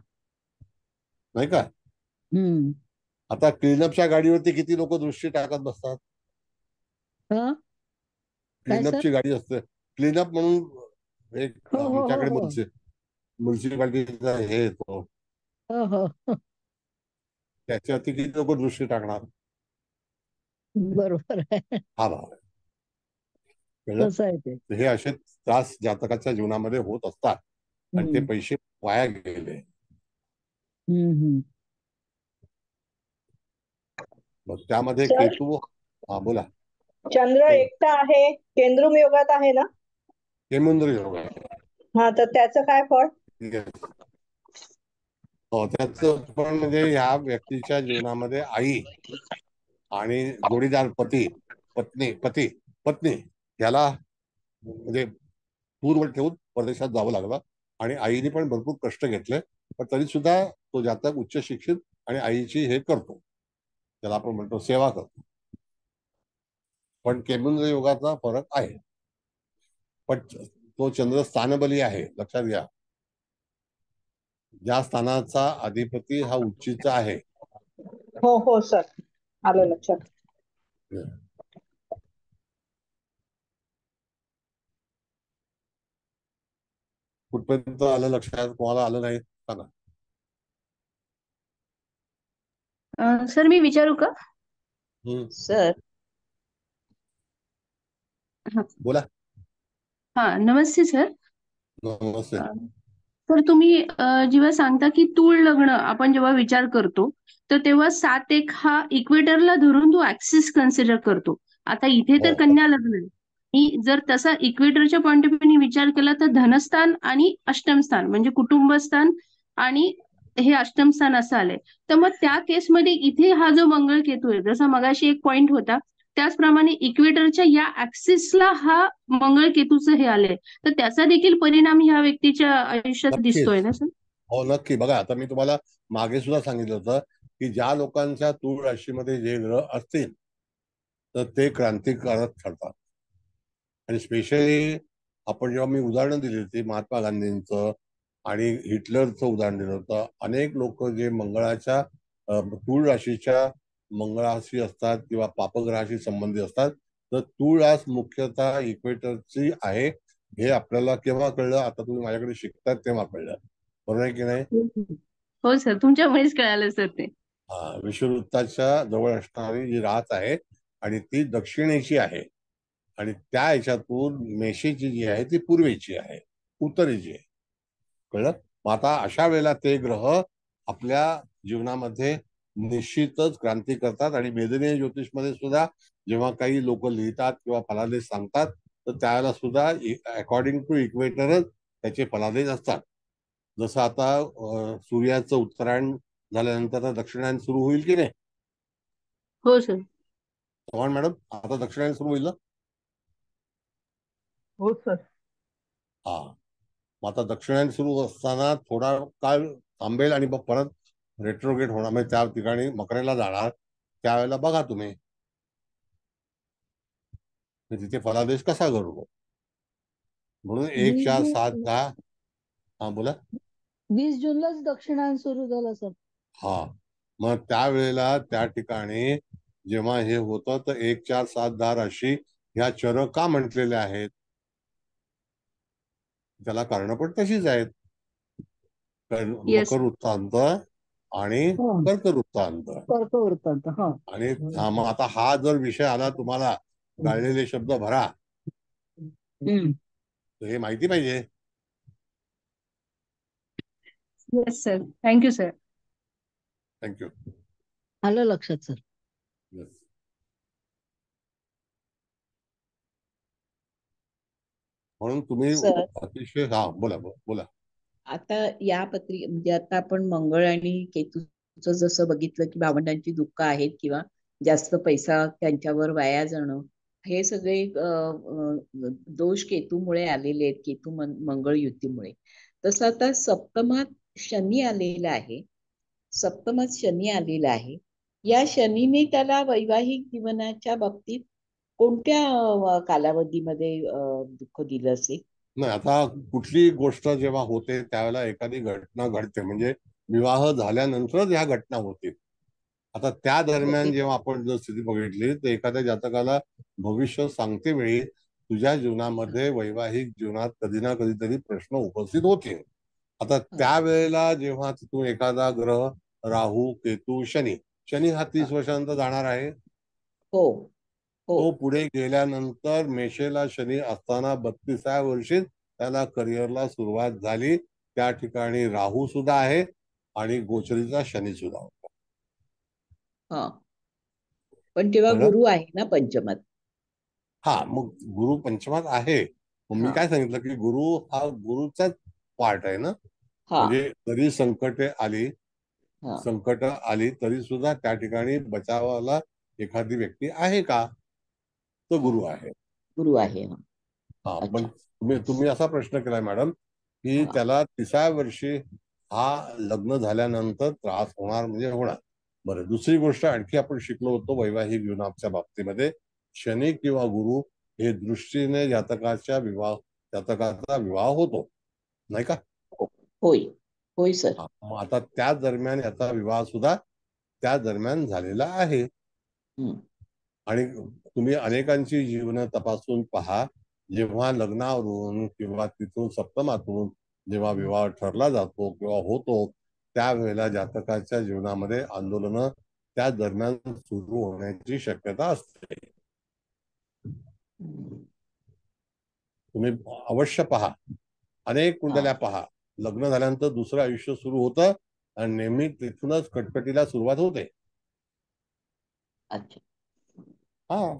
नाही का? हम्म. आता क्लीनअपच्या गाडीवरती किती लोक दृष्टी टाकत बसतात. हा काय सर? क्लीनअपची गाडी असते, क्लीनअप म्हणून एक हो हो हो आमच्याकडे हो म्युन्सिपाल्टीचा हे येतो, हो हो त्याच्यावरती किती लोक दृष्टी टाकणार. बरोबर आहे. हा भाव आहे. कळलं? तसं आहे ते. तर हे असे त्रास जातकाच्या जीवनामध्ये होत असतात आणि ते हम्म. पैसे वाया गेले. हम्म. मग त्यामध्ये सर केतू, हा बोला. चंद्र एकटा आहे, केंद्रुम योगात आहे ना? केमुंद्र योग आहे. हा, तर त्याचं काय फळ? Yes. हो, त्याचं पण म्हणजे ह्या व्यक्तीच्या जीवनामध्ये आई आणि जोडीदार पत्नी याला म्हणजे दूरवर ठेवून परदेशात जावं लागलं आणि आईने पण भरपूर कष्ट घेतले, पण तरी सुद्धा तो जातक उच्च शिक्षित आणि आईची हे करतो, त्याला आपण म्हणतो सेवा करतो. पण केमुंद्र योगाचा फरक आहे. पण तो चंद्र स्थानबली आहे, लक्षात घ्या. ज्या स्थानाचा अधिपती हा उच्चीचा आहे. हो हो सर, आलं लक्षात. कुठपर्यंत आलं लक्षात, कोणाला आलं नाही सांगा. सर मी विचारू का? सर बोला. हा, नमस्ते सर. नमस्ते. तर तुम्ही जेव्हा सांगता की तूळ लग्न आपण जेव्हा विचार करतो तर तेव्हा 7-1 हा इक्वेटरला धरून तो ऍक्सिस कन्सिडर करतो. आता इथे तर हो. कन्या लग्न आहे. आणि जर तसा इक्वेटरच्या पॉईंट ऑफ व्ह्यूने विचार केला तर धनस्थान आणि अष्टमस्थान म्हणजे कुटुंबस्थान आणि हे अष्टमस्थान असं आलंय. तर मग त्या केसमध्ये इथे हा जो मंगळ केतू आहे, जसा मगाशी एक पॉईंट होता त्याचप्रमाणे इक्वेटरच्या या ऍक्सिसला हा मंगळ केतूचं हे आलंय, तर त्याचा देखील परिणाम ह्या व्यक्तीच्या आयुष्यात दिसतोय नक्कीच. ना सर? हो नक्की. बघा, आता मी तुम्हाला मागे सुद्धा सांगितलं होतं की ज्या लोकांच्या तूळ राशीमध्ये जे ग्रह असतील तर ते क्रांतिकारक ठरतात. आणि स्पेशली आपण जेव्हा मी उदाहरणं दिली होती महात्मा गांधींचं आणि हिटलरचं उदाहरण दिलं होतं, अनेक लोक जे मंगळाच्या तूळ राशीच्या मंगळाशी असतात किंवा पापग्रहाशी संबंधित असतात, तर तूळ रास मुख्यतः इक्वेटरची आहे. हे आपल्याला केव्हा कळलं, आता तुम्ही माझ्याकडे शिकतात तेव्हा कळलं, बरोबर आहे की नाही? हो सर, तुमच्यामुळेच कळालं सर ते. विषुववृत्ताच्या जवळ असणारी जी रास आहे आणि ती दक्षिणेची आहे आणि त्या ह्याच्यातून मेषेची जी आहे ती पूर्वेची आहे, उत्तरेची आहे. कळलं? मग आता अशा वेळेला ते ग्रह आपल्या जीवनामध्ये निश्चितच क्रांती करतात. आणि वेदनीय ज्योतिषमध्ये सुद्धा जेव्हा काही लोक लिहितात किंवा फलादेश सांगतात तर त्याला सुद्धा अकॉर्डिंग टू इक्वेटरच त्याचे फलादेश असतात. जसं आता सूर्याचं उत्तरायण झाल्यानंतर दक्षिणायन सुरू होईल की नाही? हो सर. चव्हाण मॅडम, आता दक्षिणायन सुरू होईल ना? हो सर. हा, मग आता दक्षिणायन सुरू असताना थोडा काळ थांबेल आणि मग परत रेट्रोगेट होणार, म्हणजे त्या ठिकाणी मकरेला जाणार. त्यावेळेला बघा तुम्ही तिथे फलादेश कसा घडतो. म्हणून 1 4 7 10. हा बोला. 20 जूनलाच दक्षिणायन सुरू झालं सर. हा, मग त्यावेळेला त्या ठिकाणी जेव्हा हे होतं तर 1 4 7 10 राशी ह्या चर का म्हटलेल्या आहेत, त्याला कारण पण तशीच आहेत. येस मकर वृत्तांत आणि हा, कर्क वृत्तांत. कर्क वृत्तांत. हा. आणि मग आता हा जर विषय आला तुम्हाला, गाळलेले शब्द भरा, हम्म. तर हे माहिती पाहिजे. Yes sir, thank you sir. Thank you. आलं लक्षात सर. म्हणून तुम्ही सर अतिशय, हा बोला बोला. आता या म्हणजे आता आपण मंगळ आणि केतूचं जसं बघितलं की भावंडांची दुःख आहेत किंवा जास्त पैसा त्यांच्यावर वाया जाणं, हे सगळे दोष केतूमुळे आलेले आहेत, केतू मंगळ युतीमुळे. तसं आता सप्तमात शनी आलेला आहे. सप्तमात शनी आलेला आहे. या शनीने त्याला वैवाहिक जीवनाच्या बाबतीत कोणत्या कालावधीमध्ये दुःख दिलं असेल? नाही, आता कुठली गोष्ट जेव्हा होते त्यावेळेला एखादी घटना घडते, म्हणजे विवाह झाल्यानंतरच ह्या घटना होतील. आता त्या दरम्यान जेव्हा आपण जर स्थिती बघितली तर एखाद्या जातकाला भविष्य सांगते वेळी तुझ्या जीवनामध्ये वैवाहिक जीवनात कधी ना कधीतरी प्रश्न उपस्थित होतील. आता त्यावेळेला जेव्हा तिथून एखादा ग्रह, राहू केतू शनी, शनी हा 30 वर्षानंतर जाणार आहे. हो हो तो पुढे गेल्यानंतर मेषेला शनी असताना 32व्या वर्षी त्याला करिअरला सुरुवात झाली. त्या ठिकाणी राहू सुद्धा आहे आणि गोचरीचा शनी सुद्धा होता. हा, पण तेव्हा कळलं? गुरु आहे ना पंचमात. हा, मग गुरु पंचमात आहे. मग मी हा काय सांगितलं की गुरु हा गुरुचाच पार्ट आहे ना. हा म्हणजे जरी संकटे आली, हा संकट आली तरी सुद्धा त्या ठिकाणी बचावाला एखादी व्यक्ती आहे का, तो गुरु आहे. गुरु आहे. हा. हा, पण अच्छा. तुम्ही असा प्रश्न केलाय मॅडम की हा त्याला 30व्या वर्षी हा लग्न झाल्यानंतर त्रास होणार, म्हणजे होणार. बरं, दुसरी गोष्ट आणखी आपण शिकलो होतो वैवाहिक जीवनाच्या बाबतीमध्ये, शनी किंवा गुरु हे दृष्टीने जातकाचा विवाह होतो, नाही का? होय होय सर. हा, मग आता त्या दरम्यान याचा विवाह सुद्धा त्या दरम्यान झालेला आहे. हम्म. आणि तुम्ही अनेकांची जीवन तपासून पहा, जेव्हा लग्नावरून किंवा तिथून सप्तमातून जेव्हा विवाह ठरला जातो किंवा होतो, त्यावेळेला जातकाच्या जीवनामध्ये आंदोलनं त्या दरम्यान सुरू होण्याची शक्यता असते. तुम्ही अवश्य पहा, अनेक कुंडल्या पहा, लग्न झाल्यानंतर दुसरं आयुष्य सुरू होतं आणि नेहमी तिथूनच कटकटीला सुरुवात होते. अच्छा. हा,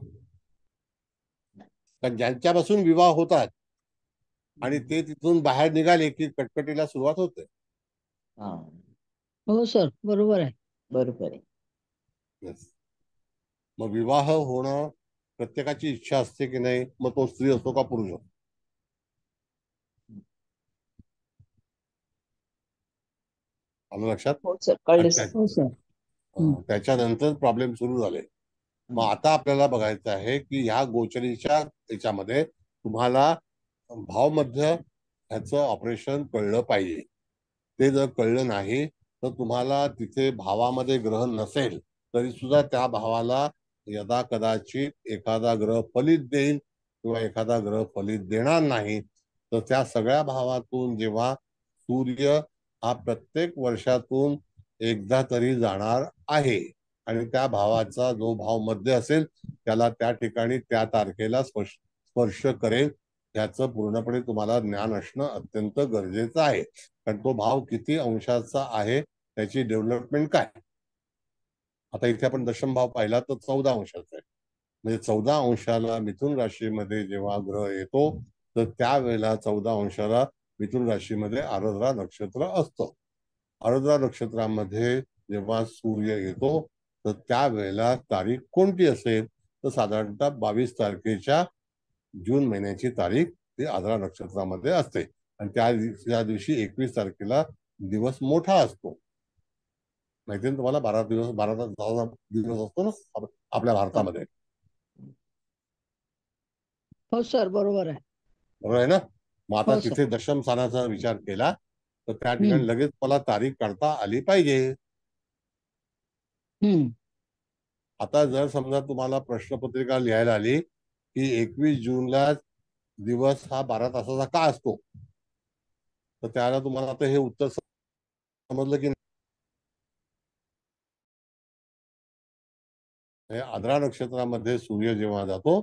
कारण ज्यांच्यापासून विवाह होतात आणि ते तिथून बाहेर निघाले की कटकटीला सुरुवात होते. हा, हो सर, बरोबर आहे. बरोबर आहे. Yes. मग विवाह होणं प्रत्येकाची इच्छा असते की नाही, मग तो स्त्री असतो का पुरुष असतो. आलं लक्षात? हो सर, कळलं आणि सर. हो सर. त्याच्यानंतर प्रॉब्लेम सुरू झाले. मग आता आपल्याला बघायचं आहे की ह्या गोचरीच्या याच्यामध्ये तुम्हाला भावमध्य ह्याचं ऑपरेशन कळलं पाहिजे. ते जर कळलं नाही तर तुम्हाला तिथे भावामध्ये ग्रह नसेल तरी सुद्धा त्या भावाला यदा कदाचित एखादा ग्रह फलित देईल किंवा एखादा ग्रह फलित देणार नाही. तर त्या सगळ्या भावातून जेव्हा सूर्य हा प्रत्येक वर्षातून एकदा तरी जाणार आहे आणि त्या भावाचा जो भाव मध्य असेल त्याला त्या ठिकाणी त्या तारखेला स्पर्श करेल, याचं पूर्णपणे तुम्हाला ज्ञान असणं अत्यंत गरजेचं आहे. कारण तो भाव किती अंशाचा आहे त्याची डेव्हलपमेंट काय. आता इथे आपण दशम भाव पाहिला तर 14 अंशाचा आहे. म्हणजे 14 अंशाला मिथुन राशीमध्ये जेव्हा ग्रह येतो तर त्यावेळेला 14 अंशाला मिथुन राशीमध्ये आर्द्रा नक्षत्र असतं. आर्द्रा नक्षत्रामध्ये जेव्हा सूर्य येतो तर त्यावेळेला तारीख कोणती असेल तर साधारणतः 22 तारखेच्या जून महिन्याची तारीख ती आद्रा नक्षत्रामध्ये असते. आणि त्या दिवशी 21 तारखेला दिवस मोठा असतो. माहिती ना तुम्हाला, 12 दिवस असतो ना आपल्या भारतामध्ये. हो सर, बरोबर आहे. बरोबर आहे ना. मग आता हो सर. तिथे दशम स्थानाचा विचार केला तर त्या हम्म. ठिकाणी लगेच मला तारीख काढता आली पाहिजे. आता जर समजा तुम्हाला प्रश्नपत्रिका लिहायला आली की 21 जूनला दिवस हा 12 तासाचा का असतो, तर त्याला तुम्हाला आता हे उत्तर समजलं की नाही. आद्रा नक्षत्रामध्ये सूर्य जेव्हा जातो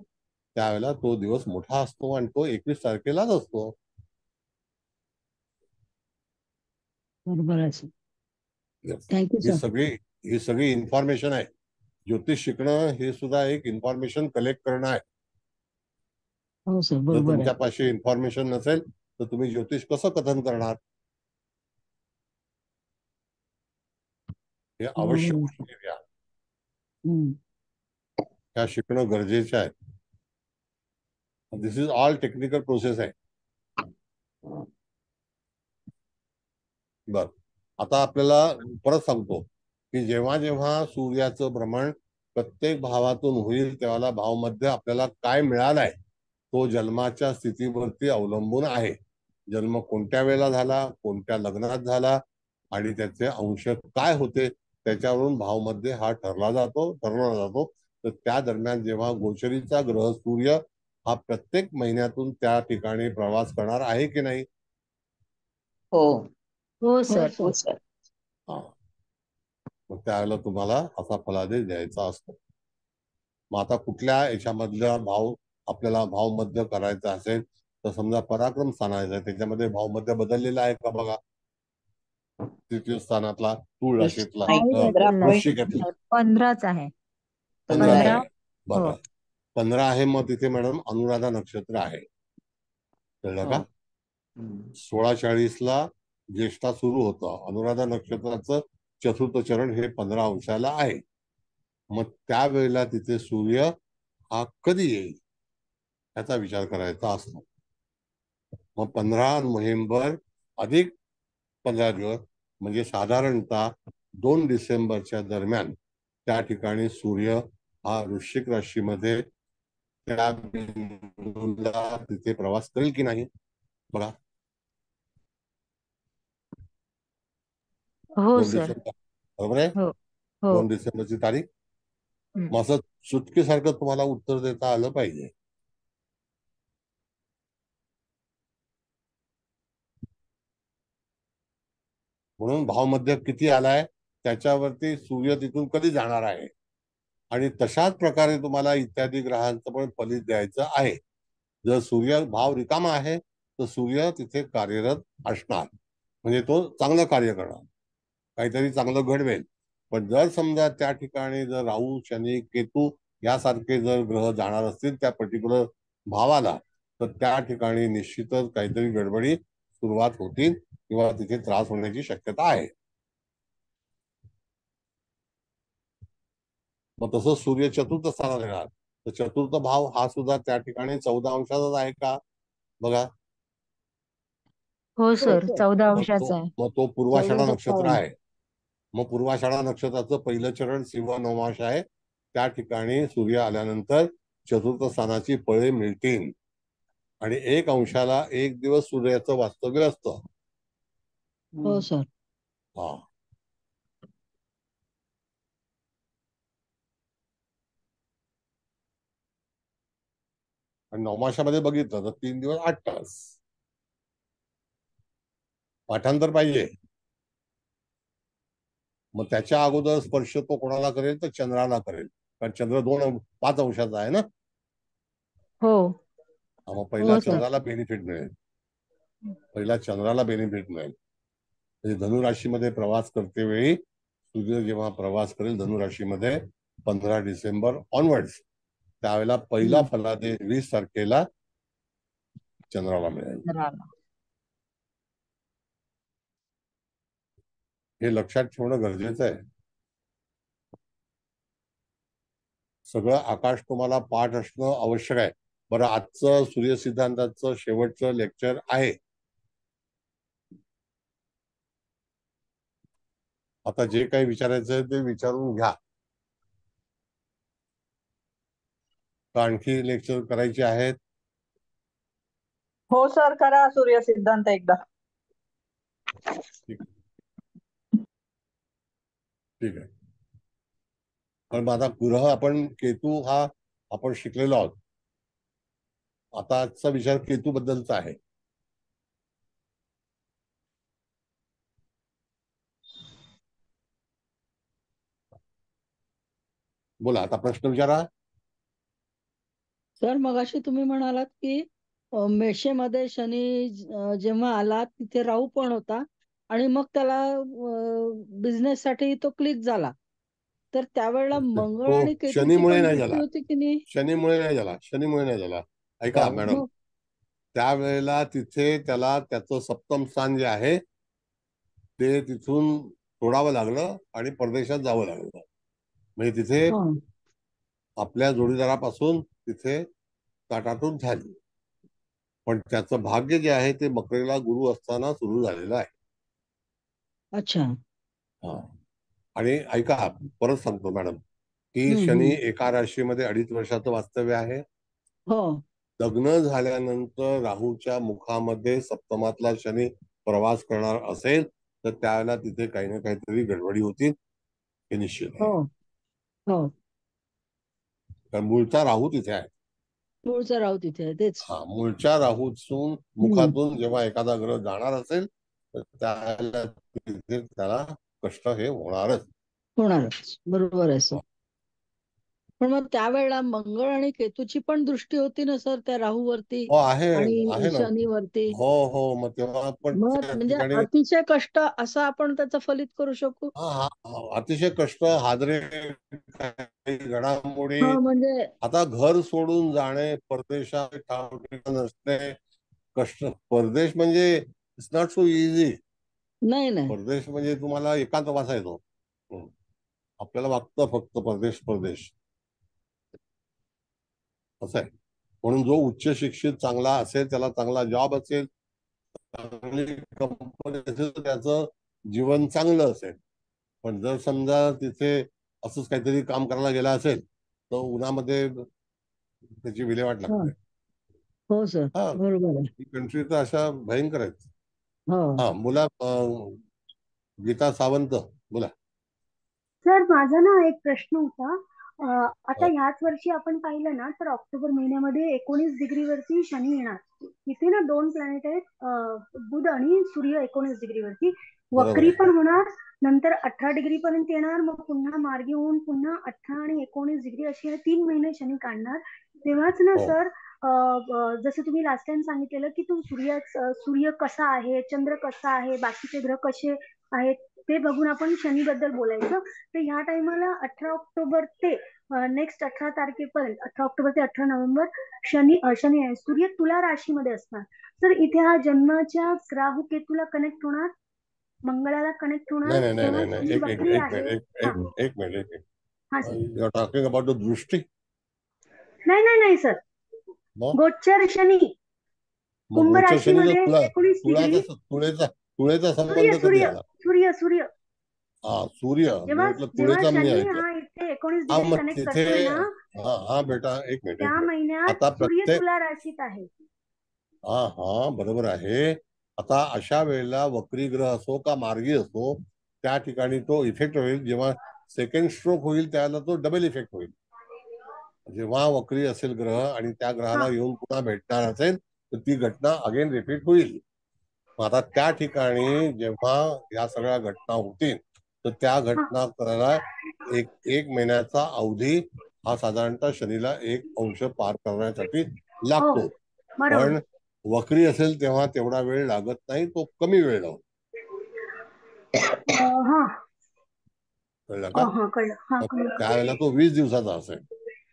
त्यावेळेला तो दिवस मोठा असतो आणि तो 21 तारखेलाच असतो. बरोबर आहे सर. थँक्यू ही सर. ही सगळी इन्फॉर्मेशन आहे. ज्योतिष शिकणं हे सुद्धा एक इन्फॉर्मेशन कलेक्ट करणं आहे. हो सर, जर बरोबर आहे. तुमच्यापाशी इन्फॉर्मेशन नसेल तर तुम्ही ज्योतिष कसं कथन करणार? हे आवश्यक बरोबर आहे. गोष्टी घ्या. हम्म. ह्या शिकणं गरजेचं आहे. दिस इज ऑल टेक्निकल प्रोसेस आहे. बर, आता आपल्याला परत सांगतो की जेव्हा जेव्हा सूर्याचं भ्रमण प्रत्येक भावातून होईल तेव्हा भावमध्ये आपल्याला काय मिळालाय तो जन्माच्या स्थितीवरती अवलंबून आहे. जन्म कोणत्या वेळेला झाला, कोणत्या लग्नात झाला आणि त्याचे अंश काय होते त्याच्यावरून भावमध्ये हा ठरवला जातो. तर त्या दरम्यान जेव्हा गोचरीचा ग्रह सूर्य हा प्रत्येक महिन्यातून त्या ठिकाणी प्रवास करणार आहे की नाही? हो हो हो सर. हो सर. सर. हा, मग त्यावेळेला तुम्हाला असा फलादेश द्यायचा असतो. मग आता कुठल्या याच्यामधला भाव आपल्याला भावमध्य करायचा असेल तर समजा पराक्रम स्थानाचा आहे, त्याच्यामध्ये भावमध्य बदललेला आहे का बघा. तृतीय स्थानातला तूळ राशीतला नाही बदलला. वृश्चिकातला 15च आहे. 15 15. आहे. बघा हो. 15 आहे. मग तिथे मॅडम अनुराधा नक्षत्र आहे, कळलं का? 16:40 ज्येष्ठा सुरू होतं. अनुराधा नक्षत्राचं चतुर्थ चरण हे 15 अंशाला आहे. मग त्यावेळेला तिथे सूर्य हा कधी येईल याचा विचार करायचा असतो. मग 15 नोव्हेंबर अधिक 15 दिवस म्हणजे साधारणतः 2 डिसेंबरच्या दरम्यान त्या ठिकाणी सूर्य हा वृश्चिक राशीमध्ये त्या बिंदूला तिथे प्रवास करेल की नाही बघा. हो 2 सर. डिसेंबर बरोबर आहे. हो हो. 2 डिसेंबरची तारीख. हम्म. मग असं चुटकीसारखं तुम्हाला उत्तर देता आलं पाहिजे. म्हणून भावमध्य किती आलाय त्याच्यावरती सूर्य तिथून कधी जाणार आहे आणि तशाच प्रकारे तुम्हाला इत्यादी ग्रहांचं पण फलित द्यायचं आहे. जर सूर्य भाव रिकामा आहे तर सूर्य तिथे कार्यरत असणार, म्हणजे तो चांगलं कार्य करणार, काहीतरी चांगलं घडवेल. पण जर समजा त्या ठिकाणी जर राहू, शनी, केतू यासारखे जर ग्रह जाणार असतील त्या पर्टिक्युलर भावाला तर त्या ठिकाणी निश्चितच काहीतरी गडबडी सुरुवात होतील किंवा तिथे त्रास होण्याची शक्यता आहे. मग तसं सूर्य चतुर्थ स्थानात येणार तर चतुर्थ भाव हा सुद्धा त्या ठिकाणी 14 अंशाचाच आहे का बघा. हो सर. 14 मग अंशाचा आहे. तो पूर्वाषाढा 14 नक्षत्र 57. आहे. मग पूर्वाषाढा नक्षत्राचं पहिलं चरण सिंह नवमाश आहे. त्या ठिकाणी सूर्य आल्यानंतर चतुर्थ स्थानाची फळे मिळतील आणि 1 अंशाला 1 दिवस सूर्याचं वास्तव्य असतं. हो सर. हा, आणि नवमाशामध्ये बघितलं तर 3 दिवस 8 तास. पाठांतर पाहिजे. मग त्याच्या अगोदर स्पर्श तो कोणाला करेल तर चंद्राला करेल, कारण चंद्र 5 अंशाचा आहे ना. हो मग पहिला हो सर. चंद्राला बेनिफिट मिळेल. म्हणजे धनुराशीमध्ये प्रवास करते वेळी सूर्य जेव्हा प्रवास करेल धनुराशीमध्ये 15 डिसेंबर ऑनवर्ड्स त्यावेळेला पहिला फलादेश 20 तारखेला चंद्राला मिळेल. हे लक्षात ठेवणं गरजेचं आहे. सगळं आकाश तुम्हाला पाठ असणं आवश्यक आहे. बरं, आजचं सूर्य सिद्धांताचं शेवटचं लेक्चर आहे. आता जे काही विचारायचं आहे ते विचारून घ्या. तर आणखी लेक्चर करायचे आहेत? हो सर, करा सूर्य सिद्धांत एकदा. ठीक ठीक आहे. पण माझा ग्रह आपण केतू हा आपण शिकलेलो आहोत. आता आजचा विचार केतू बद्दलचा आहे. बोला, आता प्रश्न विचारा. सर मगाशी तुम्ही म्हणालात की मेषेमध्ये शनी जेव्हा आला तिथे राहू पण होता आणि मग त्याला बिझनेस साठी तो क्लिक झाला. तर त्यावेळेला मंगळ तो आणि केतूची शनीमुळे पण नाही दृष्टी झाला. होती की नाही? शनीमुळे नाही झाला. शनीमुळे नाही झाला. ऐका मॅडम, मग त्यावेळेला तिथे त्याला त्याचं सप्तम स्थान जे आहे ते तिथून सोडावं लागलं आणि परदेशात जावं लागलं. म्हणजे तिथे हा. आपल्या जोडीदारापासून तिथे ताटातूट झाली. पण त्याचं भाग्य जे आहे ते मकरेला गुरु असताना सुरू झालेलं आहे. अच्छा. हा. आणि ऐका, परत सांगतो मॅडम की शनी एका राशीमध्ये 2.5 वर्षाचं वास्तव्य आहे. हो. लग्न झाल्यानंतर राहूच्या मुखामध्ये सप्तमातला शनी प्रवास करणार असेल तर त्यावेळेला तिथे काही ना काहीतरी गडबडी होती, हे निश्चित आहे. हो. हो. कारण मूळचा राहू तिथे आहे. मूळचा राहू तिथे आहे, तेच. हा, मूळच्या राहूतून मुखातून जेव्हा एखादा ग्रह जाणार असेल तर त्यावेळेला तिथे त्याला कष्ट हे होणारच. बरोबर आहे सर. पण मग त्यावेळेला मंगळ आणि केतूची पण दृष्टी होती ना सर त्या राहूवरती हो, आहे आणि ना. शनीवरती. हो हो, मग तेव्हा पण मग त्या म्हणजे ठिकाणी अतिशय कष्ट असं आपण त्याचं फलित करू शकू. अतिशय कष्ट, हादरे, काही घडामोडी. म्हणजे आता घर सोडून जाणे, परदेशात ठाव ठिकाण नसणे, कष्ट. परदेश म्हणजे इट्स नॉट सो इझी. नाही परदेश म्हणजे तुम्हाला एकांतवास आहे तो. आपल्याला वाटतं फक्त परदेश परदेश असं आहे. म्हणून जो उच्च शिक्षित चांगला असेल, त्याला चांगला जॉब असेल, चांगली कंपनी असेल तर त्याचं जीवन चांगलं असेल. पण जर समजा तिथे असंच काहीतरी काम करायला गेला असेल तर उन्हामध्ये त्याची विल्हेवाट लागते. हो सर, हा, बरोबर आहे. ही कंट्री तर अशा भयंकर आहेत. हो. हा, बोला गीता सावंत, बोला. सर माझा ना एक प्रश्न होता. आता ह्याच वर्षी आपण पाहिलं ना तर ऑक्टोबर महिन्यामध्ये 19 डिग्रीवरती शनी येणार. तिथे ना 2 प्लॅनेट आहेत, बुध आणि सूर्य 19 डिग्रीवरती. वक्री पण होणार, नंतर 18 डिग्री पर्यंत येणार, मग पुन्हा मार्गी होऊन पुन्हा 18 आणि 19 डिग्री अशी 3 महिने शनी काढणार. तेव्हाच ना सर जसं तुम्ही लास्ट टाइम सांगितलेलं की सूर्य कसा आहे, चंद्र कसा आहे, बाकीचे ग्रह कसे आहेत ते बघून आपण शनी बद्दल बोलायचं. तर ह्या टाइमाला 18 ऑक्टोबर ते नेक्स्ट 18 तारखेपर्यंत, 18 ऑक्टोबर ते 18 नोव्हेंबर शनी आहे, सूर्य तुला राशीमध्ये असणार. तर इथे हा जन्माच्या राहू केतूला कनेक्ट होणार, मंगळाला कनेक्ट होणार. तेव्हा शनी वक्री आहे. एक minute. You are talking about the दृष्टी? नाही सर, गोचर शनी कुंभ राशीमध्ये 19 डिग्री. तुळेचा संबंध कधी आला? सूर्य सूर्य जेव्हा शनी हा इथे 19 डिग्री कनेक्ट करतोय ना, हा बेटा, एक मिनिट. त्या महिन्यात सूर्य तुला राशीत आहे. हा, बरोबर आहे. आता अशा वेळेला वक्री ग्रह असो का मार्गी असो, त्या ठिकाणी तो इफेक्ट होईल. जेव्हा सेकंड स्ट्रोक होईल त्याला तो डबल इफेक्ट होईल. जेव्हा वक्री असेल ग्रह आणि त्या ग्रहाला येऊन पुन्हा भेटणार असेल तर ती घटना अगेन रिपीट होईल. आता त्या ठिकाणी जेव्हा या सगळ्या घटना होतील तर त्या घटना करायला एक महिन्याचा अवधी हा साधारणतः शनीला 1 अंश पार करण्यासाठी लागतो. पण वक्री असेल तेव्हा तेवढा वेळ लागत नाही, तो कमी वेळ लागतो. कळलं का? त्यावेळेला तो 20 दिवसाचा असेल,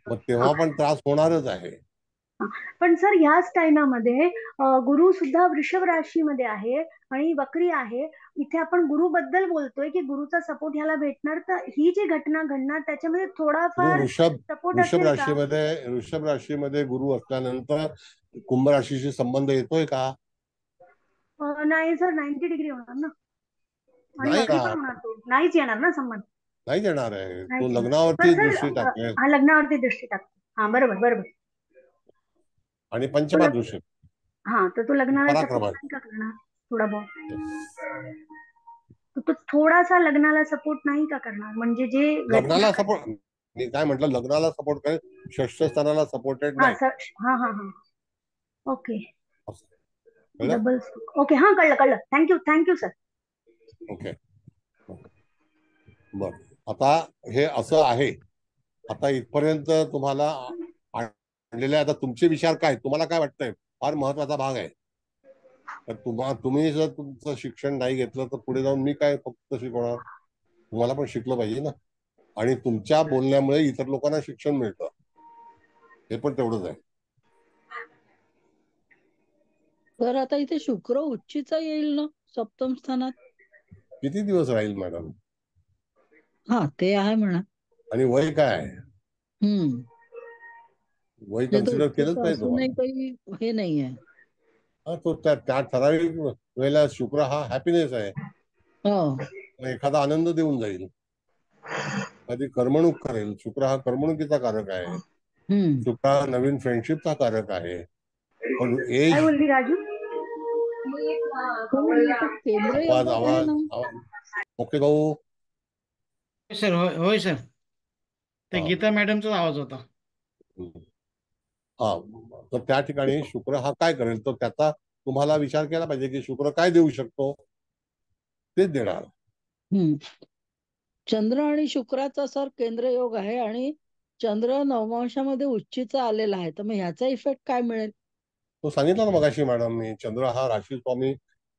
मग तेव्हा पण त्रास होणारच आहे. पण सर ह्याच टाइमामध्ये गुरु सुद्धा वृषभ राशीमध्ये आहे आणि वक्री आहे. इथे आपण गुरुबद्दल बोलतोय की गुरुचा सपोर्ट ह्याला भेटणार, तर ही जी घटना घडणार त्याच्यामध्ये गुरु थोडाफार वृषभ सपोर्ट वृषभ असेल का? वृषभ राशीमध्ये गुरु असल्यानंतर कुंभ राशीशी संबंध येतोय का? नाही सर, 90 डिग्री होणार ना, आणि नाही वक्री पण येणार, होणार, तो नाहीच येणार ना संबंध, नाही येणार आहे. तो नाहीच येणार. पण लग्नावरती सर दृष्टी टाकेल हा लग्नावरती दृष्टी टाकतो, हा बरोबर बरोबर. आणि तो पंचमात लग्न, दृष्टी हा तर तो लग्नाला सपोर्ट पराक्रमात. नाही का करणार थोडा बहुत? तर तो थोडासा लग्नाला सपोर्ट नाही का करणार, म्हणजे जे लग्नाला घटना, सपोर्ट, मी काय म्हटलं, लग्नाला सपोर्ट करेल, षष्ठस्थानाला सपोर्टेड हा नाही. सर, हा हा हा, ओके, असं. कळलं? डबल, ओके, हा कळलं कळलं, थँक्यू थँक्यू सर. ओके, बर. आता हे असं आहे, आता इथपर्यंत तुम्हाला आणलेले. आता तुमचे विचार काय, तुम्हाला काय वाटतंय, फार महत्वाचा भाग आहे. तर तुम्ही जर तुमचं शिक्षण नाही घेतलं तर पुढे जाऊन मी काय फक्त शिकवणार, तुम्हाला पण शिकलं पाहिजे ना. आणि तुमच्या बोलण्यामुळे इतर लोकांना शिक्षण मिळतं, हे पण तेवढंच आहे. तर आता इथे शुक्र उच्चीचा येईल ना सप्तम स्थानात. किती दिवस राहील मॅडम? हा ते आहे म्हणा. आणि वय काय आहे? वय म्हणजे तो कन्सिडर केलंच उच्चीचा पाहिजे असूनही तुम्हाला. काही हे नाहीये. हा, तो त्या ठराविक वेळेला शुक्र हा हॅपीनेस आहे, हो, एखादा आनंद देऊन जाईल, कधी करमणूक करेल. शुक्र हा करमणुकीचा कारक आहे, शुक्र हा नवीन फ्रेंडशिपचा कारक आहे. पण काय एज, बोलली राजू? केंद्र आवाज योगात आहे आवाज ना. आवाज ओके भाऊ. सर होय सर, ते हा. गीता मॅडमचाच आवाज होता. हा, तर त्या ठिकाणी शुक्र हा काय करेल, तर त्याचा तुम्हाला विचार केला पाहिजे की शुक्र काय देऊ शकतो, तेच देणार. चंद्र आणि शुक्राचा सर केंद्र योग आहे, आणि चंद्र नवमांशामध्ये उच्चीचा आलेला आहे, तर मग ह्याचा इफेक्ट काय मिळेल? तो सांगितलं ना मगाशी मॅडम मी, चंद्र हा राशी स्वामी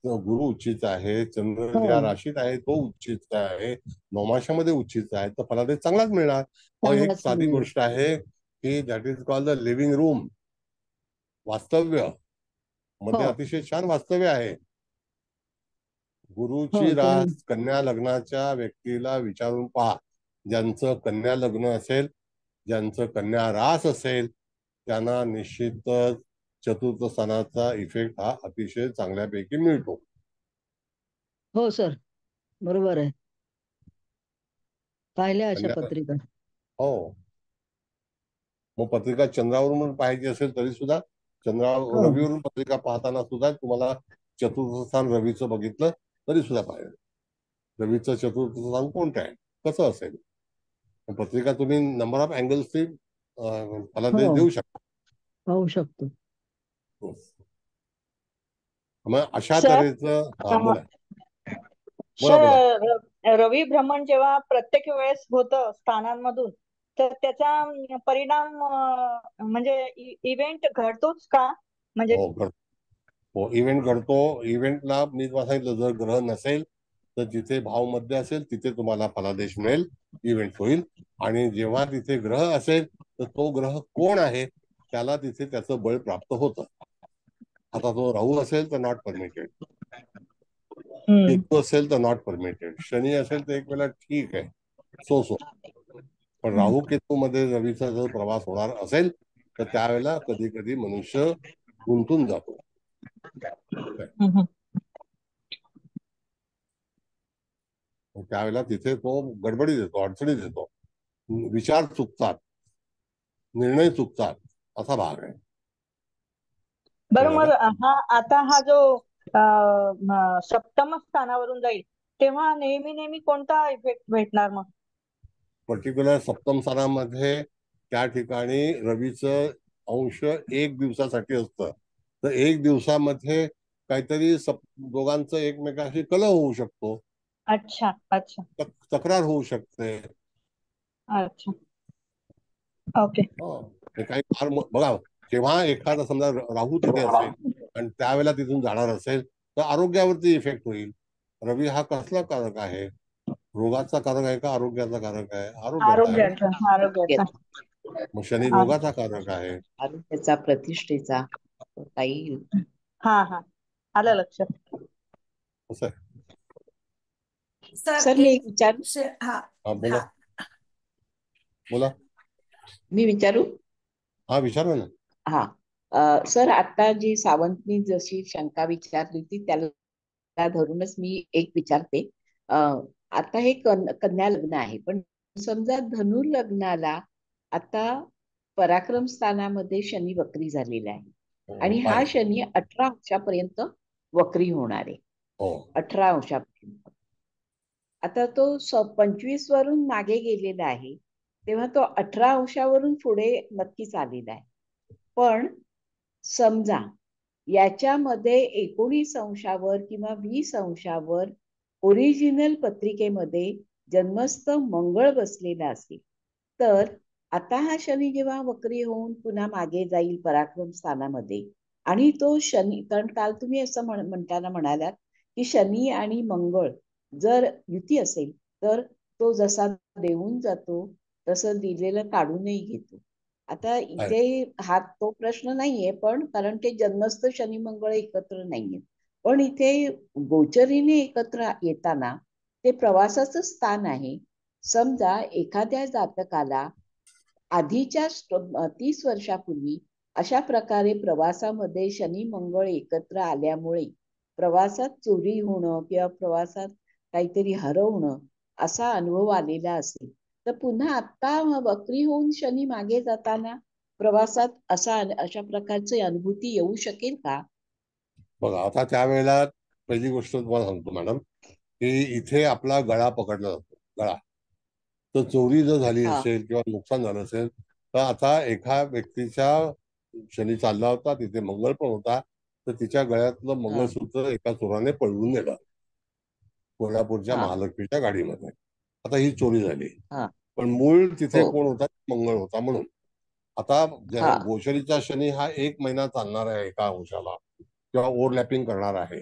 गुरु उच्चीचा आहे, चंद्र हो. ज्या राशीत आहे तो उच्चीचा आहे, नवमाशामध्ये उच्चीचा आहे, तर फलादेश चांगलाच मिळणार. एक चांगलाच साधी मिळेल. गोष्ट आहे की that is called the living room, वास्तव्य मध्ये हो अतिशय छान वास्तव्य आहे. गुरुची हो रास कन्या लग्नाच्या व्यक्तीला विचारून पहा. ज्यांचं कन्या लग्न असेल, ज्यांचं कन्या रास असेल, त्यांना निश्चितच चतुर्थ स्थानाचा इफेक्ट हा अतिशय चांगल्यापैकी मिळतो. हो सर, बरोबर आहे, पाहिल्या अशा कन्या, पत्रिका. हो. मग पत्रिका चंद्रावरून पाहायची असेल तरी सुद्धा, रवीवरून पत्रिका पाहताना सुद्धा तुम्हाला चतुर्थ स्थान रवीचं बघितलं तरी सुद्धा पाहिजे. रवीचं चतुर्थ स्थान कोणतं आहे, कसं असेल, पत्रिका तुम्ही नंबर ऑफ अँगल्सची फलादेश देऊ शकता, पाहू शकतो. मग अशा सर, तऱ्हेचं. हा, बोला बोला बोला. सर, रवी भ्रमण जेव्हा प्रत्येक वेळेस होतं स्थानांमधून, तर त्याचा परिणाम म्हणजे इव्हेंट घडतोच का? म्हणजे हो, इव्हेंट घडतो. इव्हेंटला मी तुम्हाला सांगितलं, जर ग्रह नसेल तर जिथे भाव मध्ये असेल तिथे तुम्हाला फलादेश मिळेल, इव्हेंट होईल. आणि जेव्हा तिथे ग्रह असेल तर तो ग्रह कोण आहे त्याला तिथे त्याचं बळ प्राप्त होतं. आता तो राहू असेल तर नॉट परमिटेड, केतू असेल तर नॉट परमिटेड, शनी असेल तर एक वेळेला ठीक आहे, सो. पण राहू केतू मध्ये रवीचा जर प्रवास होणार असेल तर त्यावेळेला कधी कधी मनुष्य गुंतून जातो. त्यावेळेला तिथे तो गडबडी देतो, अडचणी देतो, विचार चुकतात, निर्णय चुकतात, असा भाग आहे. बरं, मग हा जो सप्तम स्थानावरून जाईल तेव्हा नेहमी नेहमी कोणता इफेक्ट भेटणार मग? पर्टिक्युलर सप्तम स्थानामध्ये त्या ठिकाणी रवीचं अंश 1 दिवसासाठी असतं, तर 1 दिवसामध्ये काहीतरी दोघांचं एकमेकाशी कलह होऊ शकतो. अच्छा अच्छा, तक्रार होऊ शकते. अच्छा, ओके. हे काही फार बघा, जेव्हा एखादा समजा राहू तिथे असेल आणि त्यावेळेला तिथून जाणार असेल तर आरोग्यावरती इफेक्ट होईल. रवी हा कसला कारक आहे, रोगाचा कारक आहे का आरोग्याचा कारक आहे? आरोग्याचा आहे ना. आरोग्याचा. मग शनी रोगाचा कारक आहे, आरोग्याचा, प्रतिष्ठेचा काही. हा, आलं लक्षात. असं आहे. सर सर मी एक एक विचारू हाँ हा बोला हाँ बोला. मी विचारू हा विचारा ना. हा सर आता जी सावंतनी जशी शंका विचारली होती त्याला धरूनच मी एक विचारते. अ, आता हे कन्या लग्न आहे पण समजा धनु लग्नाला आता पराक्रम स्थानामध्ये शनी वक्री झालेला आहे आणि हा पाहिजे. शनी 18 अंशापर्यंत वक्री होणार आहे. हो 18 अंशापर्यंत. आता तो 25 वरून मागे गेलेला आहे तेव्हा तो 18 अंशावरून पुढे नक्कीच आलेला आहे. पण समजा याच्यामध्ये 19 अंशावर किंवा 20 अंशावर ओरिजिनल पत्रिकेमध्ये जन्मस्थ मंगळ बसलेला असेल तर आता हा शनी जेव्हा वक्री होऊन पुन्हा मागे जाईल पराक्रम स्थानामध्ये आणि तो शनी, कारण काल तुम्ही असं म्हणताना म्हणालात की शनी आणि मंगळ जर युती असेल तर तो जसा देऊन जातो तसं दिलेलं काढूनही घेतो. आता आहे. इथे हा तो प्रश्न नाहीये पण कारण ते जन्मस्थ शनी मंगळ एकत्र नाहीये. पण इथे गोचरीने एकत्र येताना ते प्रवासाचं स्थान आहे. समजा एखाद्या जातकाला आधीच्या 30 वर्षापूर्वी अशा प्रकारे प्रवासामध्ये शनी मंगळ एकत्र आल्यामुळे प्रवासात चोरी होणं किंवा प्रवासात काहीतरी हरवणं असा अनुभव आलेला असेल तर पुन्हा आता वक्री होऊन शनी मागे जाताना प्रवासात अशा प्रकारची अनुभूती येऊ शकेल का? बघा आता त्यावेळेला पहिली गोष्ट तुम्हाला सांगतो मॅडम की इथे आपला गळा पकडला जातो. गळा तर चोरी जर झाली हा असेल किंवा नुकसान झालं असेल तर आता एका व्यक्तीच्या शनी चालला होता तिथे मंगळ पण होता तर तिच्या गळ्यातलं हा मंगळसूत्र एका चोराने पळवून नेलं कोल्हापूरच्या हा महालक्ष्मीच्या गाडीमध्ये. आता ही चोरी झाली हा पण मूळ तिथे हो कोण होता? मंगळ होता. म्हणून आता हा गोचरीचा शनी हा 1 महिना चालणार आहे एका अंशाला किंवा ओव्हरलॅपिंग करणार आहे.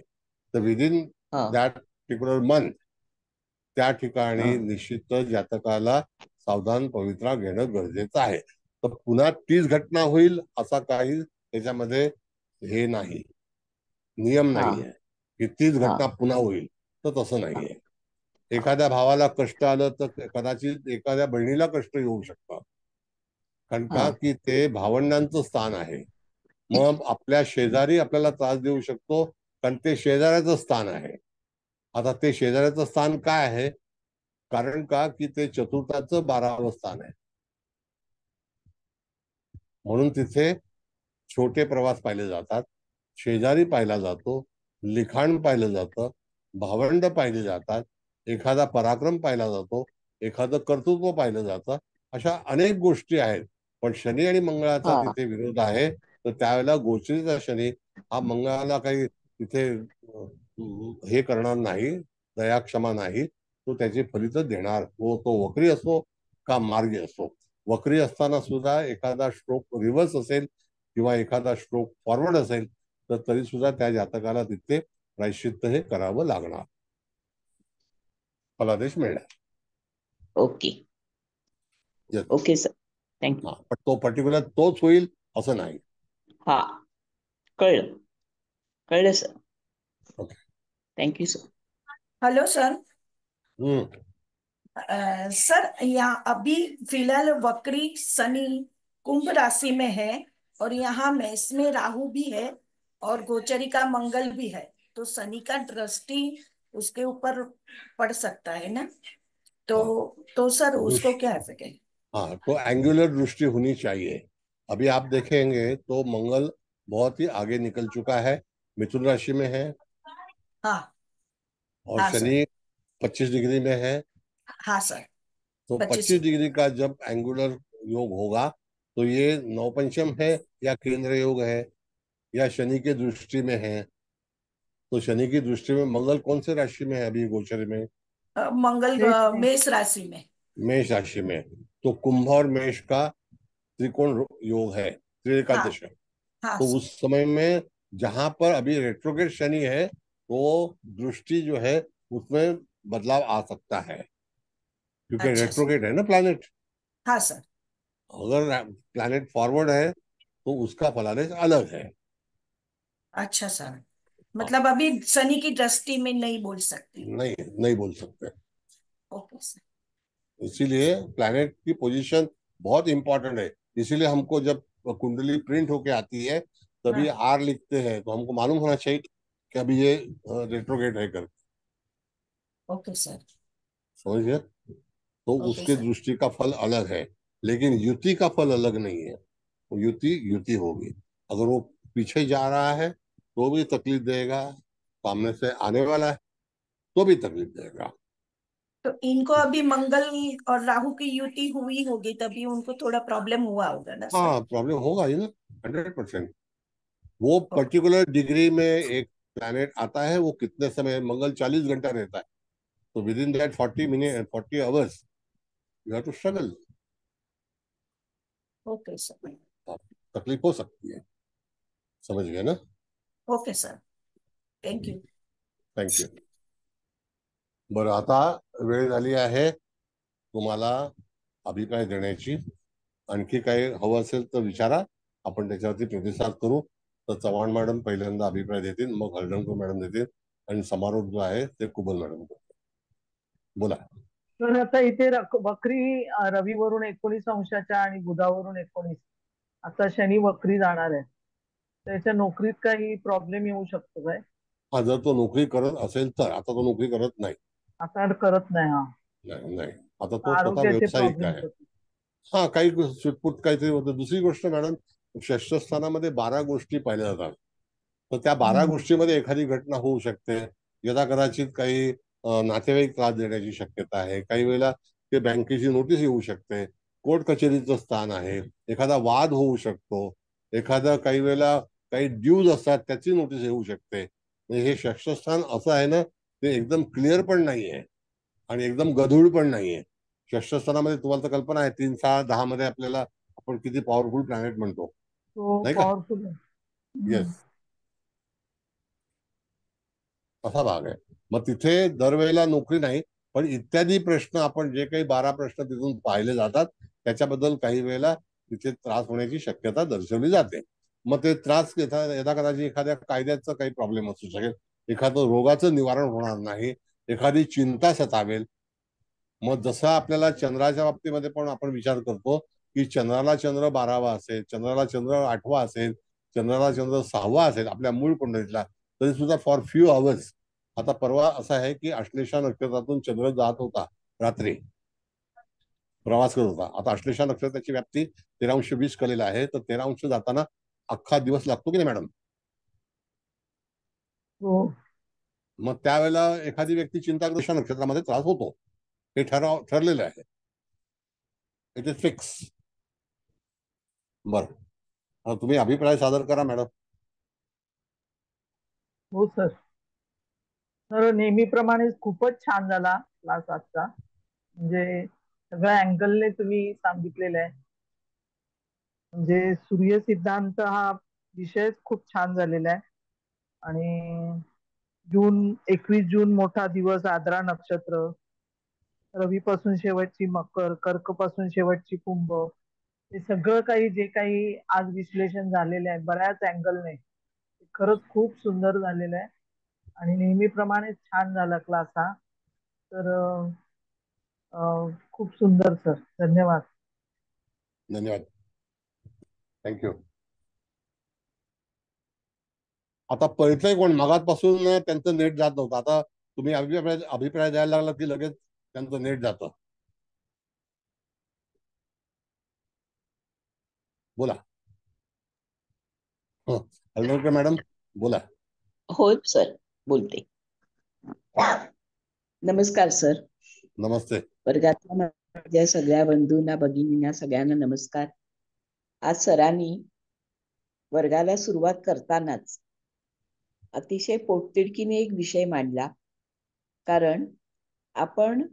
तर विदिन हा दॅट पर्टिक्युलर मंथ त्या हा ठिकाणी निश्चितच जातकाला सावधान पवित्रा घेणं गरजेचं आहे. तर पुन्हा तीच घटना होईल असा काही त्याच्यामध्ये हे नाही, नियम हा नाहीये की तीच हा घटना पुन्हा होईल. तर तसं नाहीये. एखाद्या भावाला कष्ट आलं तर कदाचित एखाद्या बहिणीला कष्ट येऊ शकतं. कारण हा का की ते भावंडांचं स्थान आहे. मग आपल्या शेजारी आपल्याला त्रास देऊ शकतो कारण ते शेजाऱ्याचं स्थान आहे. आता ते शेजाऱ्याचं स्थान काय आहे? कारण का की ते चतुर्थाचं 12वं स्थान आहे. म्हणून तिथे छोटे प्रवास पाहिले जातात, शेजारी पाहिला जातो, लिखाण पाहिलं जातं, भावंड पाहिले जातात, एखादा पराक्रम पाहिला जातो, एखादं कर्तृत्व पाहिलं जातं. अशा अनेक गोष्टी आहेत. पण शनी आणि मंगळाचा हा तिथे विरोध आहे. तर त्यावेळेला गोचरीचा शनी हा मंगळाला काही तिथे हे करणार नाही, दयाक्षमा नाही. तो त्याची फलितं देणार. तो वक्री असो का मार्गी असो. वक्री असताना सुद्धा एखादा स्ट्रोक रिव्हर्स असेल किंवा एखादा स्ट्रोक फॉरवर्ड असेल तर तरी सुद्धा त्या जातकाला तिथे प्रायश्चित्त हे करावं लागणार. फलादेश मिळणार. Okay Yes. Okay sir thank you. हा पण तो पर्टिक्युलर तोच होईल असं नाही. हा कळलं कळलं sir. Okay. Thank you sir. Hello sir. हम्म. सर यहाँ अभी फिलहाल वक्री शनि कुंभ राशि में है और यहाँ मेष में राहु भी है और गोचरी का मंगल भी है तो शनि का दृष्टि उसके ऊपर पड़ सकता है ना हाँ तो सर उसको दृष्टि क्या इफेक्ट है? हाँ तो एंगुलर दृष्टि होनी चाहिए. अभी आप देखेंगे तो मंगल बहुत ही आगे निकल चुका है, मिथुन राशि में है हाँ और हाँ सर. शनि 25 डिग्री में है. हाँ सर. तो 25. 25 डिग्री का जब एंगुलर योग होगा तो ये नवपंचम है या केंद्र योग है या शनि के दृष्टि में है. तो शनि की दृष्टि में मंगल कौन से राशि में है अभी गोचर में? मंगल मेष में। मेष राशि में. मेष राशि में. तो कुंभ और मेष का त्रिकोण योग है, त्रिरेखा हाँ दशा. हाँ तो सर. उस समय में जहां पर अभी रेट्रोग्रेड शनि है तो दृष्टि जो है उसमें बदलाव आ सकता है क्योंकि अच्छा सर. रेट्रोग्रेड है ना प्लैनेट. हाँ सर. अगर प्लैनेट फॉरवर्ड है तो उसका फलादेश अलग है. अच्छा सर. मतलब अभी शनि की दृष्टि में नहीं बोल सकते। नहीं नहीं बोल सकते। Okay sir. इसीलिए प्लैनेट की पोजीशन बहुत इंपॉर्टेंट है। इसीलिए हमको जब कुंडली प्रिंट होके आती है तभी हाँ। आर लिखते हैं, तो हमको मालूम होना चाहिए कि अभी ये रेट्रोगेट है कर। Okay sir. समझ गए? तो ओके उसके सर। दृष्टि का फल अलग है, लेकिन युति का फल अलग नहीं है। वो युति युति होगी। अगर वो पीछे जा रहा है तो भी तकलीफ देगा, सामने से आने वाला है तो भी तकलीफ देगा। तो इनको अभी मंगल और राहु की युति हुई होगी, तभी उनको थोड़ा प्रॉब्लम हुआ होगा ना सर? हाँ, प्रॉब्लम होगा ही ना, 100%। वो ओके। पर्टिकुलर डिग्री में एक प्लैनेट आता है, वो कितने समय, मंगल 40 घंटा रहता है, तो within that 40 minute 40 hours you have to struggle. Okay sir. तकलीफ हो सकती है। समझ गए ना? Okay sir, thank you. Thank you. बरं, आता वेळ झाली आहे तुम्हाला अभिप्राय देण्याची। आणखी काही हवं असेल तर विचारा, आपण त्याच्यावरती प्रतिसाद करू। तर चव्हाण मॅडम पहिल्यांदा अभिप्राय देतील, मग हळदणकर मॅडम देतील, आणि समारोप जो आहे ते कुबल मॅडम करतील. बोला. तर आता इथे वक्री रवीवरून 19 अंशाच्या आणि बुधावरून 19, आता शनी वक्री जाणार आहे. त्याच्या नोकरीत काही प्रॉब्लेम येऊ शकतो काय? हा, जर तो नोकरी करत असेल तर. आता तो नोकरी करत नाही. आता करत नाही. हा, नाही, आता तो स्वतः आरोग्याचे व्यावसायिक प्रॉब्लेम आहे. होते. हा, काही सुटपुट काहीतरी होतं. दुसरी गोष्ट मॅडम, षष्ठस्थानामध्ये 12 गोष्टी पाहिल्या जातात. तर त्या 12 गोष्टीमध्ये एखादी घटना होऊ शकते, ज्याचा कदाचित काही नातेवाईक त्रास देण्याची शक्यता आहे. काही वेळेला ते बँकेची नोटीस येऊ शकते, कोर्ट कचेरीचं स्थान आहे, एखादा वाद होऊ शकतो, एखादा काही वेळेला काही ड्यूज असतात त्याची नोटीस येऊ शकते. म्हणजे हे षष्ठस्थान असं आहे ना, ते एकदम क्लिअर पण नाहीये आणि एकदम गढूळ पण नाहीये. षष्ठस्थानामध्ये तुम्हाला तर कल्पना आहे, 3, 6, 10 मध्ये आपल्याला आपण किती पॉवरफुल प्लॅनेट म्हणतो, तो नाही का? पॉवरफुल आहे. येस, असा भाग आहे. मग तिथे दरवेळेला नोकरी नाही, पण इत्यादी प्रश्न, आपण जे काही 12 प्रश्न तिथून पाहिले जातात त्याच्याबद्दल काही वेळेला तिथे त्रास होण्याची शक्यता दर्शवली जाते. मग ते त्रास यथा कदाचित एखाद्या कायद्याचा काही प्रॉब्लेम असू शकेल, एखादं रोगाचं निवारण होणार नाही, एखादी चिंता सतावेल. मग जसं आपल्याला चंद्राच्या बाबतीमध्ये पण आपण विचार करतो की चंद्राला चंद्र 12वा असेल, चंद्राला चंद्र 8वा असेल, चंद्राला चंद्र 6वा असेल आपल्या मूळ कुंडलीतला, तरी सुद्धा फॉर फ्यू आवर्स. आता परवा असं आहे की आश्लेषा नक्षत्रातून चंद्र जात होता, रात्री प्रवास करत होता. आता आश्लेषा नक्षत्राची व्याप्ती 13°20 कलेला आहे, तर 13° जाताना अख्खा दिवस लागतो की नाही मॅडम? हो. मग त्यावेळेला एखादी व्यक्ती चिंताग्रस्त नक्षत्रामध्ये त्रास होतो, हे ठरलेलं आहे. It is fix. बरं, तुम्ही अभिप्राय सादर करा मॅडम. हो सर. तर नेहमीप्रमाणे खूपच छान झाला क्लास आजचा. म्हणजे सगळ्या अँगलने तुम्ही सांगितलेलं आहे. म्हणजे सूर्य सिद्धांत हा विषयच खूप छान झालेला आहे. आणि 21 जून मोठा दिवस, आद्रा नक्षत्र, रवी पासून शेवटची मकर, कर्क पासून शेवटची कुंभ, हे सगळं काही जे काही आज विश्लेषण झालेलं आहे बऱ्याच अँगलने, खरंच खूप सुंदर झालेलं आहे. आणि नेहमीप्रमाणे छान झाला क्लास हा. तर खूप सुंदर सर, धन्यवाद. धन्यवाद, थँक्यू. आता पळतंय कोण? मागासपासून त्यांचं नेट जात नव्हतं, आता तुम्ही अभिप्राय द्यायला लागला की लगेच त्यांचं नेट जातं. बोला. हळदणकर मॅडम बोला. होय सर, बोलते. नमस्कार सर. नमस्ते. वर्गातल्या माझ्या सगळ्या बंधूंना, भगिनींना, सगळ्यांना नमस्कार. आज सरांनी वर्गाला सुरुवात करतानाच अतिशय पोटतिडकीने एक विषय मांडला. कारण आपण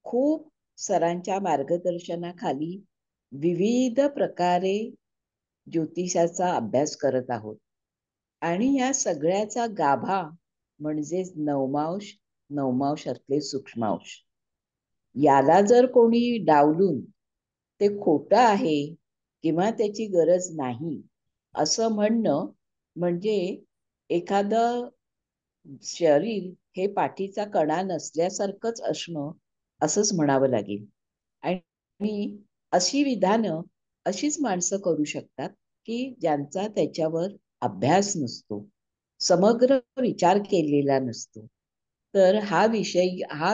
खूप सरांच्या मार्गदर्शनाखाली विविध प्रकारे ज्योतिषाचा अभ्यास करत आहोत. आणि या सगळ्याचा गाभा म्हणजेच नवमांश, नवमांशातले सूक्ष्मांश. याला जर कोणी डावलून ते खोटं आहे किंवा त्याची गरज नाही असं म्हणणं म्हणजे एखादं शरीर हे पाठीचा कणा नसल्यासारखंच असणं असंच म्हणावं लागेल. आणि अशी विधानं अशीच माणसं करू शकतात की ज्यांचा त्याच्यावर अभ्यास नसतो, समग्र विचार केलेला नसतो. तर हा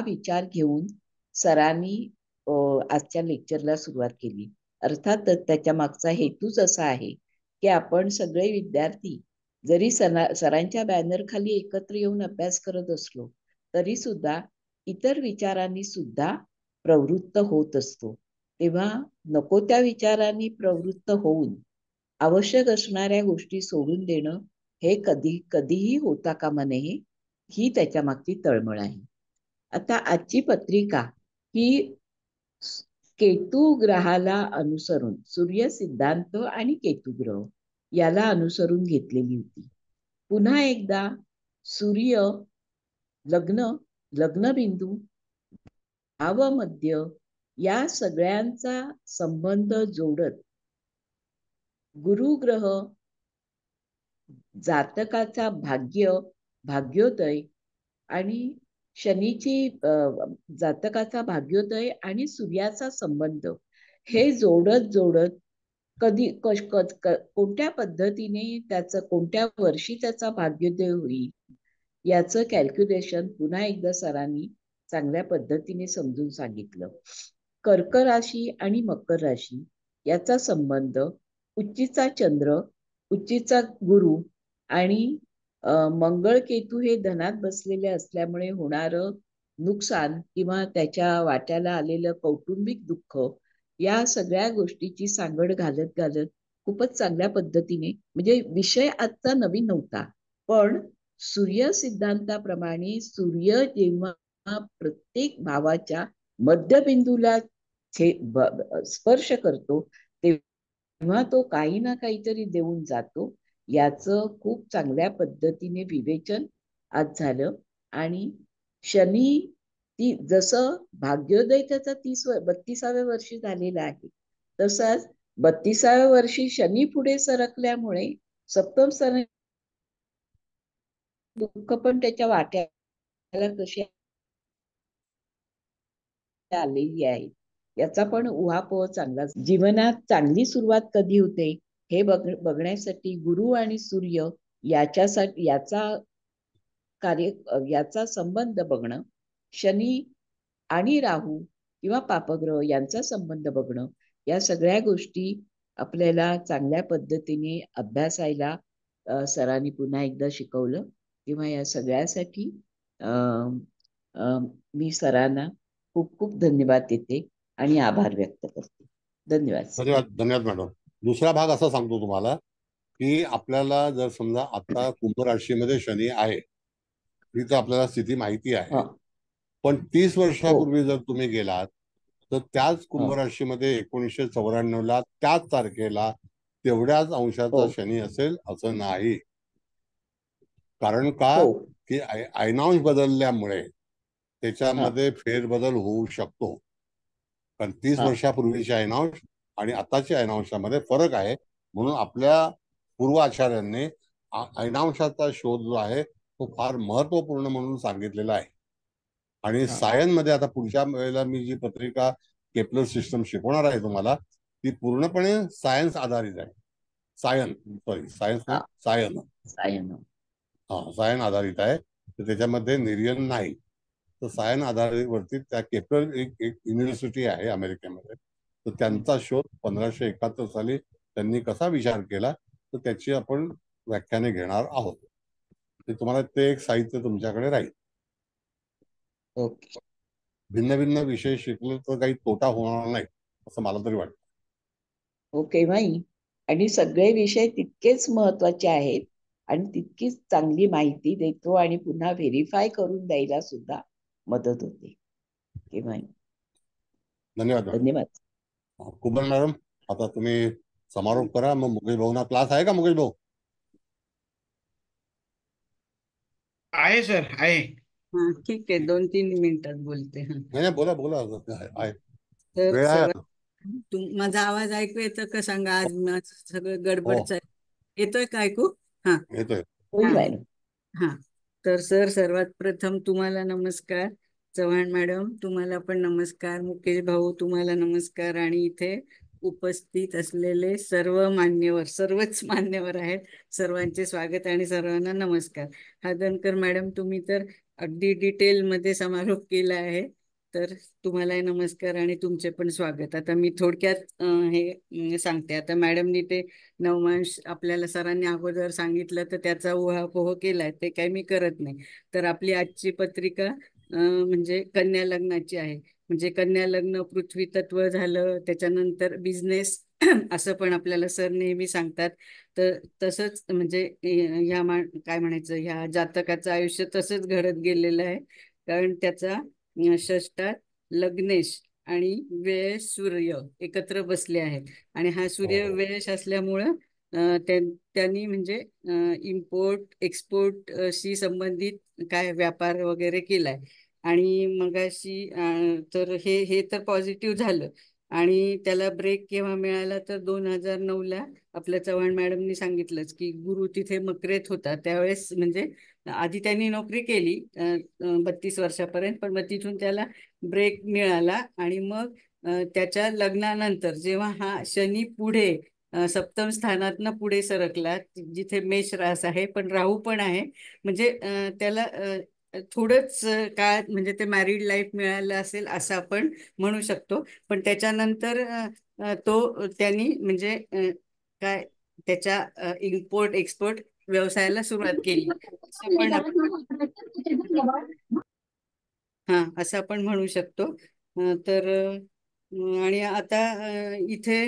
विचार घेऊन सरांनी आजच्या लेक्चरला सुरुवात केली. अर्थातच त्याच्या मागचा हेतूच असा आहे की आपण सगळे विद्यार्थी जरी सरांच्या बॅनर खाली एकत्र येऊन अभ्यास करत असलो तरी सुद्धा इतर विचारांनी सुद्धा प्रवृत्त होत असतो. तेव्हा नको त्या विचारांनी प्रवृत्त होऊन आवश्यक असणाऱ्या गोष्टी सोडून देणं हे कधीही होता कामा नये, ही त्याच्या मागची तळमळ आहे. आता आजची पत्रिका ही केतू ग्रहाला अनुसरून, सूर्य सिद्धांत आणि केतू ग्रह याला अनुसरून घेतलेली होती. पुन्हा एकदा सूर्य लग्नबिंदू भावमध्य या सगळ्यांचा संबंध जोडत गुरुग्रह जातकाचा भाग्योदय आणि शनीची जातकाचा भाग्योदय आणि सूर्याचा संबंध हे जोडत कोणत्या पद्धतीने कोणत्या वर्षी त्याचा भाग्योदय होईल याचं कॅल्क्युलेशन पुन्हा एकदा सरांनी चांगल्या पद्धतीने समजून सांगितलं. कर्क राशी आणि मकर राशी याचा संबंध उच्चीचा चंद्र, उच्चीचा गुरु आणि मंगळ केतू हे धनात बसलेले असल्यामुळे होणारं नुकसान किंवा त्याच्या वाट्याला आलेलं कौटुंबिक दुःख या सगळ्या गोष्टीची सांगड घालत खूपच चांगल्या पद्धतीने, म्हणजे विषय आजचा नवीन नव्हता, पण सूर्य सिद्धांताप्रमाणे सूर्य जेव्हा प्रत्येक भावाच्या मध्यबिंदूला स्पर्श करतो तेव्हा तो काही ना काहीतरी देऊन जातो. याचं खूप चांगल्या पद्धतीने विवेचन आज झालं. आणि शनी जसं भाग्योदय त्याचा 32व्या वर्षी झालेला आहे, तसाच 32व्या वर्षी शनी पुढे सरकल्यामुळे सप्तम स्थान दुःख पण त्याच्या वाट्याला कशी आलेली आहे याचा पण उहापोह चांगला. जीवनात चांगली सुरुवात कधी होते हे बघण्यासाठी गुरु आणि सूर्य याचा संबंध बघणं, शनी आणि राहू किंवा पापग्रह यांचा संबंध बघणं, या सगळ्या गोष्टी आपल्याला चांगल्या पद्धतीने अभ्यासायला सरांनी पुन्हा एकदा शिकवलं. तेव्हा या सगळ्यासाठी मी सरांना खूप खूप धन्यवाद देते आणि आभार व्यक्त करते. धन्यवाद. धन्यवाद मॅडम. दुसरा भाग असा सांगतो तुम्हाला की आपल्याला जर समजा आता कुंभ राशीमध्ये शनी आहे ही तर आपल्याला स्थिती माहिती आहे, पण 30 वर्षापूर्वी जर तुम्ही गेलात तर त्याच कुंभ राशीमध्ये 1994ला त्याच तारखेला तेवढ्याच अंशाचा शनी असेल असं नाही. कारण का की अयनांश बदलल्यामुळे त्याच्यामध्ये फेरबदल होऊ शकतो. कारण 30 वर्षापूर्वीचे अयनांश आणि आताच्या अयनांशामध्ये फरक आहे. म्हणून आपल्या पूर्वाचार्यांनी अयनांशाचा शोध जो आहे तो फार महत्वपूर्ण म्हणून सांगितलेला आहे. आणि सायन मध्ये आता पुढच्या वेळेला मी जी पत्रिका केपलर सिस्टम शिकवणार आहे तुम्हाला ती पूर्णपणे सायन्स आधारित आहे. सायन आधारित आहे. तर त्याच्यामध्ये निर्यन नाही. तर सायन आधारावरती त्या केपलर एक युनिव्हर्सिटी आहे अमेरिकेमध्ये, तर त्यांचा शोध 1571 साली त्यांनी कसा विचार केला तर त्याची आपण व्याख्याने घेणार आहोत. ते तुम्हाला ते एक साहित्य तुमच्याकडे राहील. ओके. भिन्न भिन्न विषय शिकले तर काही तोटा होणार नाही असं मला तरी वाटतं. ओके भाई. आणि सगळे विषय तितकेच महत्वाचे आहेत आणि तितकीच चांगली माहिती देतो आणि पुन्हा व्हेरीफाय करून द्यायला सुद्धा मदत होते. धन्यवाद. कुबल मॅडम आता तुम्ही समारोप करा. मग मुकेश भाऊना क्लास आहे का? मुकेश भाऊ आहे सर, आहे. ठीक आहे, 2-3 मिनिटात बोलते. नाही बोला बोला आहे. तर वेळ आहे. माझा आवाज ऐकू येतो का सांगा? आज सगळं गडबडच आहे. येतोय का ऐकू? हा येतोय. हा. तर सर, सर्वात प्रथम तुम्हाला नमस्कार. चव्हाण मॅडम तुम्हाला पण नमस्कार. मुकेश भाऊ तुम्हाला नमस्कार. आणि इथे उपस्थित असलेले सर्व मान्यवर, सर्वच मान्यवर आहेत, सर्वांचे स्वागत आणि सर्वांना नमस्कार. हादनकर मॅडम, तुम्ही तर अगदी डिटेल मध्ये समारोप केला आहे, तर तुम्हालाही नमस्कार आणि तुमचे पण स्वागत. आता मी थोडक्यात सांगते. आता मॅडमनी ते नवमांश आपल्याला सरांनी अगोदर सांगितलं, तर त्याचा उहापोह केलाय, ते काही मी करत नाही. तर आपली आजची पत्रिका म्हणजे कन्या लग्नाची आहे. म्हणजे कन्या लग्न, पृथ्वी तत्व झालं, त्याच्यानंतर बिझनेस असं पण आपल्याला सर नेहमी सांगतात. तर तसंच म्हणजे काय म्हणायचं, ह्या जातकाचं आयुष्य तसंच घडत गेलेलं आहे. कारण त्याचा षष्टात लग्नेश आणि व्यय सूर्य एकत्र बसले आहेत. आणि हा सूर्य हो. व्ययश असल्यामुळं त्यांनी म्हणजे इम्पोर्ट एक्सपोर्ट शी संबंधित काय व्यापार वगैरे केलाय. आणि मगाशी तर हे तर पॉझिटिव्ह झालं. आणि त्याला ब्रेक केव्हा मिळाला, तर 2009ला आपल्या चव्हाण मॅडमनी सांगितलंच की गुरु तिथे मकरेत होता त्यावेळेस. म्हणजे आधी त्यांनी नोकरी केली 32 वर्षापर्यंत, पण मग तिथून त्याला ब्रेक मिळाला. आणि मग त्याच्या लग्नानंतर जेव्हा हा शनी पुढे सप्तम स्थानातनं पुढे सरकला, जिथे मेष रास आहे पण राहू पण आहे, म्हणजे त्याला थोडंच काळात म्हणजे ते मॅरिड लाईफ मिळालं असेल असं आपण म्हणू शकतो. पण त्याच्यानंतर त्यांनी म्हणजे काय त्याच्या इम्पोर्ट एक्सपोर्ट व्यवसायाला सुरुवात केली, असं पण असं आपण म्हणू शकतो. तर आणि आता इथे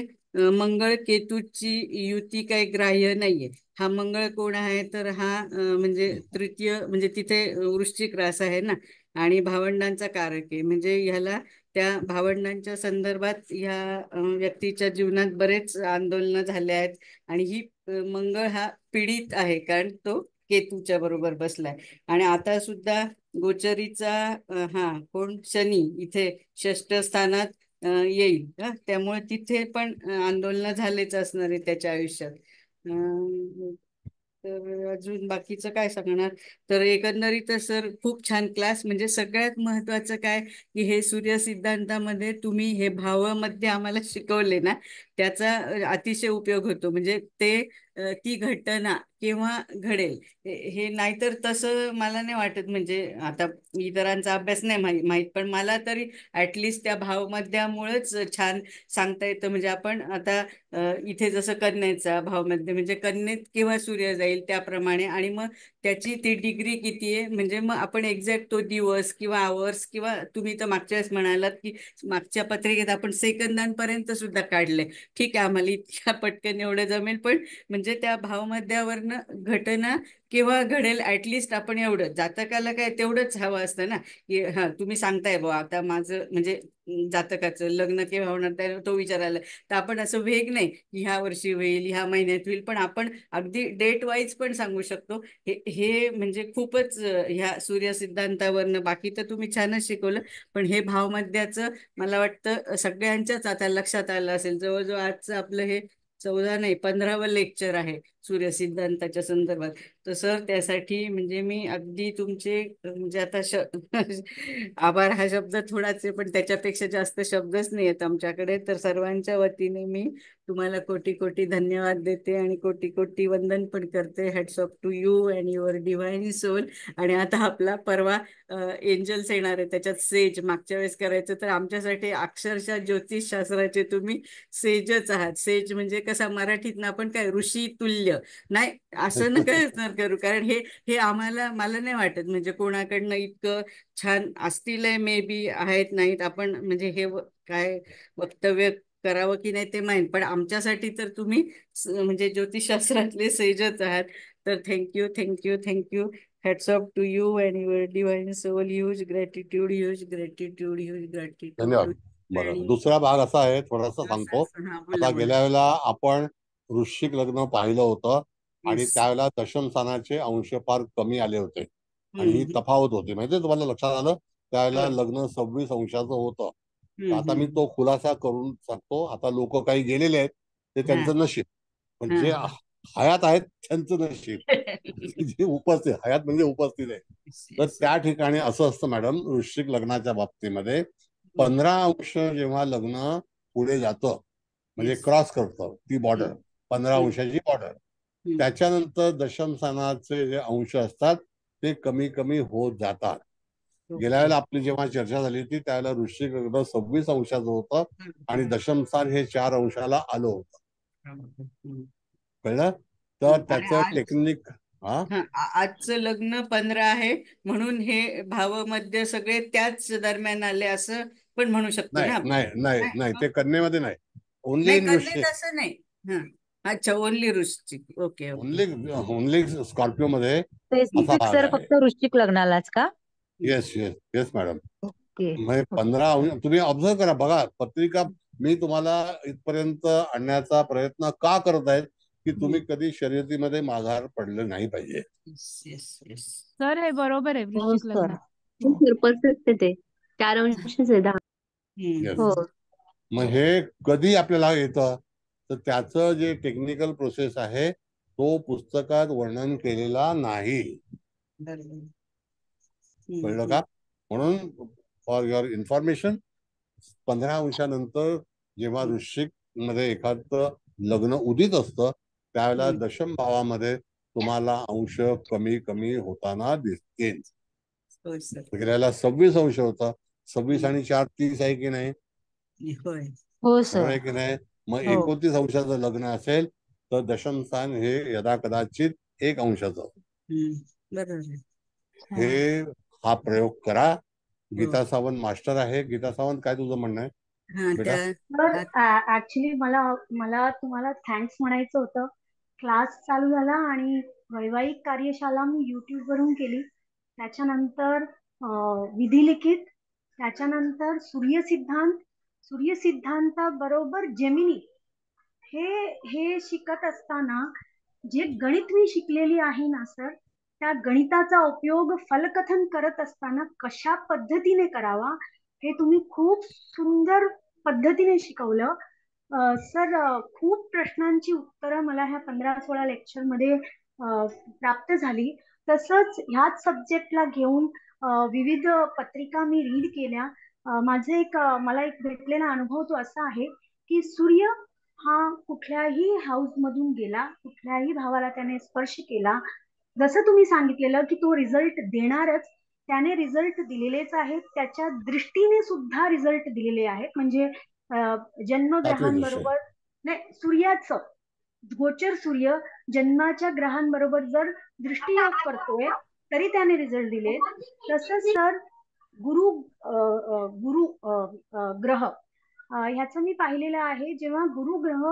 मंगळ केतूची युती काही ग्राह्य नाहीये. हा मंगळ कोण आहे, तर हा म्हणजे तृतीय, म्हणजे तिथे वृश्चिक रास आहे ना, आणि भावंडांचा कारक आहे. म्हणजे ह्याला त्या भावंडांच्या संदर्भात ह्या व्यक्तीच्या जीवनात बरेच आंदोलनं झाले आहेत. आणि ही मंगळ हा पीडित आहे, कारण तो केतूच्या बरोबर बसलाय. आणि आता सुद्धा गोचरीचा कोण शनी इथे षष्ठ स्थानात येईल. त्यामुळे तिथे पण आंदोलन झालेच असणार आहे त्याच्या आयुष्यात. तर अजून बाकीचं काय सांगणार. तर एकंदरीत सर खूप छान क्लास. म्हणजे सगळ्यात महत्वाचं काय की हे सूर्य सिद्धांतामध्ये तुम्ही हे भावामध्ये आम्हाला शिकवले ना, त्याचा अतिशय उपयोग होतो. म्हणजे ती घटना केव्हा घडेल हे नाहीतर तसं मला नाही वाटत. म्हणजे आता इतरांचा अभ्यास नाही माहीत, पण मला तरी ऍटलिस्ट त्या भावमध्यामुळेच छान सांगता येतं. म्हणजे आपण आता इथे जसं कन्येचा भावमध्ये, म्हणजे कन्येत केव्हा सूर्य जाईल त्याप्रमाणे, आणि मग त्याची ती डिग्री किती आहे, म्हणजे मग आपण एक्झॅक्ट तो दिवस किंवा आवर्स, किंवा तुम्ही तर मागच्या वेळेस म्हणालात की मागच्या पत्रिकेत आपण सेकंदांपर्यंत सुद्धा काढले. ठीक आहे, आम्हाला इतक्या पटकन एवढं जमेल, पण म्हणजे त्या भावमध्यावरनं घटना केव्हा घडेल ऍटलिस्ट आपण एवढं, जातकाला काय तेवढंच हवं असतं ना, की तुम्ही सांगताय बुवा आता माझं म्हणजे जातकाचं लग्न केव्हा होणार, त्याला तो विचारायला. तर आपण असं वेग नाही की ह्या वर्षी होईल, ह्या महिन्यात होईल, पण आपण अगदी डेट वाईज पण सांगू शकतो. हे म्हणजे खूपच ह्या सूर्य सिद्धांतावरनं. बाकी तर तुम्ही छानच शिकवलं, पण हे भावमध्याचं मला वाटतं सगळ्यांच्याच आता लक्षात आलं असेल. जवळजवळ आजचं आपलं हे 14 नाही 15वं लेक्चर आहे सूर्य सिद्धांताच्या संदर्भात. तर सर त्यासाठी म्हणजे मी अगदी तुमचे म्हणजे आता आभार हा शब्द थोडाच आहे, पण त्याच्यापेक्षा जास्त शब्दच नाही आहेत आमच्याकडे. तर सर्वांच्या वतीने मी तुम्हाला कोटी कोटी धन्यवाद देते आणि कोटी कोटी वंदन पण करते. Hats off to you and your divine soul. आणि आता आपला परवा एंजल्स येणार आहे, त्याच्यात सेज मागच्या वेळेस करायचं, तर आमच्यासाठी अक्षरशः ज्योतिष शास्त्राचे तुम्ही सेजच आहात. सेज म्हणजे कसा मराठीत आपण काय ऋषी तुल्य नाही, असं नका करू. कारण हे आम्हाला, मला नाही वाटत म्हणजे कोणाकडनं इतकं छान असतील, मे बी आहेत नाहीत, आपण म्हणजे हे काय वक्तव्य करावं की नाही ते माहीत, पण आमच्यासाठी तर तुम्ही म्हणजे ज्योतिषशास्त्रातले सेजच आहात. तर thank you thank you thank you. Hats off to you and your divine soul. Huge gratitude, huge gratitude, huge gratitude धन्यवाद. टू. बरं, दुसरा भाग असा आहे, थोडासा सांगतो. बोला आता बोला. गेल्या वेळेला आपण वृश्चिक लग्न पाहिलं होतं, आणि येस. त्यावेळेला दशम स्थानाचे अंश फार कमी आले होते, आणि ही तफावत होती माहितीये तुम्हाला, लक्षात आलं. त्यावेळेला लग्न 26 अंशाचं होतं. तर आता मी तो खुलासा करून सांगतो. आता लोक काही गेलेले आहेत ते त्यांचं नशीब, पण जे हयात आहेत त्यांचं नशीब. जी उपस्थित, हयात म्हणजे उपस्थित आहे. तर त्या ठिकाणी असं असतं मॅडम, वृश्चिक लग्नाच्या बाबतीमध्ये 15 अंश जेव्हा लग्न पुढे जातं म्हणजे क्रॉस करतं ती बॉर्डर, 15 अंशाची बॉर्डर, त्याच्यानंतर दशम स्थानाचे जे अंश असतात ते कमी कमी होत जातात. गेल्या वेळेला आपली जेव्हा चर्चा झाली होती त्यावेळेला वृश्चिक लग्न 26 अंशाचं होतं आणि दशम स्थान हे 4 अंशाला आलं होतं. कळलं? तर त्याचं टेक्निक आजचं लग्न 15 आहे म्हणून हे भावमध्य सगळे त्याच दरम्यान आले असं पण म्हणू शकतो ना आपण. नाही नाही नाही, ते कन्येमध्ये नाही, ओनली नाही इन कन्येत वृश्चिक. असं नाही. अच्छा, ओनली वृश्चिक. ओके ओनली ओनली स्कॉर्पिओ मध्ये असा स्पेसिफिक भाग सर आहे. फक्त वृश्चिक लग्नालाच का? Yes yes yes madam. Okay. म्हणजे 15 अंश तुम्ही ऑब्झर्व करा, बघा पत्रिका मी तुम्हाला इथपर्यंत आणण्याचा प्रयत्न का करत आहेत की तुम्ही कधी शर्यतीमध्ये माघार पडलं नाही पाहिजे. सर हे बरोबर आहे, हो वृश्चिक सर. लग्न. परफेक्ट आहे ते 4 अंशच आहे 10. Yes. हो. मग हे कधी आपल्याला येतं तर त्याचं जे टेक्निकल प्रोसेस आहे तो पुस्तकात वर्णन केलेला नाही. कळलं का? म्हणून फॉर युअर इन्फॉर्मेशन 15 अंशानंतर जेव्हा वृश्चिक मध्ये एखादं लग्न उदित असतं त्यावेळेला दशम भावामध्ये तुम्हाला अंश कमी कमी होताना दिसतील. गेल्याला 26 अंश होता, 26 आणि 4 30 आहे की नाही? हो बरोबर सर. आहे की नाही? मग हो. 29 अंशाचं लग्न असेल तर दशम स्थान हे यदा कदाचित 1 अंशाचं. हे हा प्रयोग करा. गीता सावंत मास्टर आहे. गीता सावंत, काय तुझं म्हणणं आहे बेटा? तर ऍक्च्युली मला मला तुम्हाला थँक्स म्हणायचं होतं. क्लास चालू झाला आणि वैवाहिक कार्यशाळा मी युट्यूब वरून केली, त्याच्यानंतर विधिलिखित, त्याच्यानंतर सूर्यसिद्धांताबरोबर जेमिनी हे शिकत असताना जे गणित मी शिकलेली आहे ना सर, त्या गणिताचा उपयोग फलकथन करत असताना कशा पद्धतीने करावा हे तुम्ही खूप सुंदर पद्धतीने शिकवलं. सर, खूप प्रश्नांची उत्तरं मला ह्या 15-16 लेक्चर मध्ये प्राप्त झाली. तसंच ह्याच सब्जेक्टला घेऊन विविध पत्रिका मी रीड केल्या. मला एक भेटलेला अनुभव तो असा आहे की सूर्य हा कुठल्याही हाऊस मधून गेला, कुठल्याही भावाला त्याने स्पर्श केला, जसं तुम्ही सांगितलेलं की तो रिझल्ट देणारच, त्याने रिझल्ट दिलेलेच आहेत, त्याच्या दृष्टीने सुद्धा रिझल्ट दिलेले आहेत. म्हणजे जन्मग्रहांबरोबर नाही, सूर्याचं गोचर सूर्य जन्माच्या ग्रहांबरोबर जर दृष्टियोग करतोय तरी त्याने रिझल्ट दिले. तसंच सर गुरु गुरु ग्रह ह्याचं मी पाहिलेलं आहे, जेव्हा गुरु ग्रह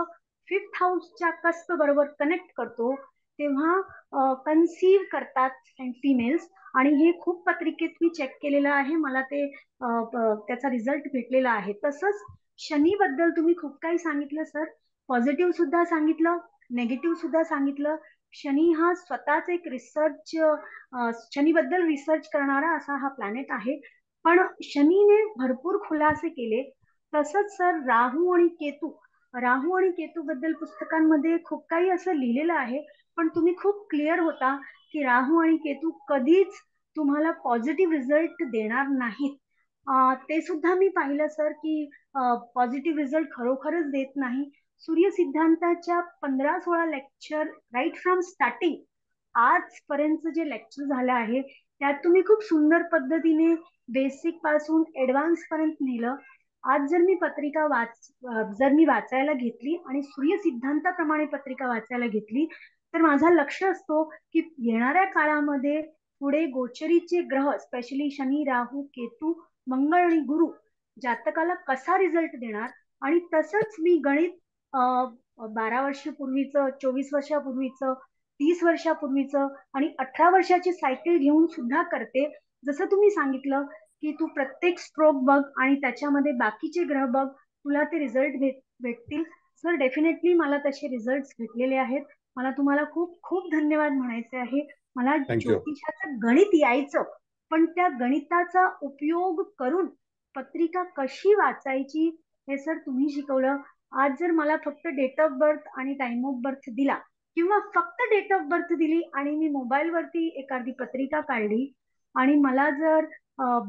5th हाऊसच्या कस्प बरोबर कनेक्ट करतो तेव्हा कन्सीव्ह करतात फिमेल्स, आणि हे खूप पत्रिकेत मी चेक केलेलं आहे, मला ते त्याचा रिझल्ट भेटलेला आहे. तसंच शनी बद्दल तुम्ही खूप काही सांगितलं सर, पॉझिटिव्ह सुद्धा सांगितलं, नेगेटिव्ह सुद्धा सांगितलं. शनी हा स्वतःच एक शनीबद्दल रिसर्च करणारा असा हा प्लॅनेट आहे, पण शनीने भरपूर खुलासे केले. तसंच सर राहू आणि केतू बद्दल पुस्तकांमध्ये खूप काही असं लिहिलेलं आहे, पण तुम्ही खूप क्लिअर होता की राहू आणि केतू कधीच तुम्हाला पॉझिटिव्ह रिझल्ट देणार नाहीत. ते सुद्धा मी पाहिलं सर की पॉझिटिव्ह रिझल्ट खरोखरच देत नाही. सूर्य सिद्धांताच्या 15-16 लेक्चर राईट फ्रॉम स्टार्टिंग आजपर्यंत जे लेक्चर झालं आहे त्यात तुम्ही खूप सुंदर पद्धतीने बेसिक पासून ऍडव्हान्स पर्यंत नेलं. आज जर मी वाचायला घेतली आणि सूर्य सिद्धांताप्रमाणे पत्रिका वाचायला घेतली तर माझा लक्ष असतो की येणाऱ्या काळामध्ये पुढे गोचरीचे ग्रह स्पेशली शनी, राहू, केतू, मंगळ आणि गुरु जातकाला कसा रिझल्ट देणार, आणि तसंच मी गणित 12 वर्षापूर्वीचं, 24 वर्षापूर्वीचं, 30 वर्षापूर्वीचं आणि 18 वर्षाची सायकल घेऊन सुद्धा करते. जसं तुम्ही सांगितलं की तू प्रत्येक स्ट्रोक बघ आणि त्याच्यामध्ये बाकीचे ग्रह बघ, तुला ते रिझल्ट भेटतील. सर डेफिनेटली मला तसे रिझल्ट भेटलेले आहेत. मला तुम्हाला खूप खूप धन्यवाद म्हणायचे आहे. मला ज्योतिषाचं गणित यायचं, पण त्या गणिताचा उपयोग करून पत्रिका कशी वाचायची हे सर तुम्ही शिकवलं. आज जर मला फक्त डेट ऑफ बर्थ आणि टाइम ऑफ बर्थ दिला किंवा फक्त डेट ऑफ बर्थ दिली आणि मी मोबाईलवरती एखादी पत्रिका काढली आणि मला जर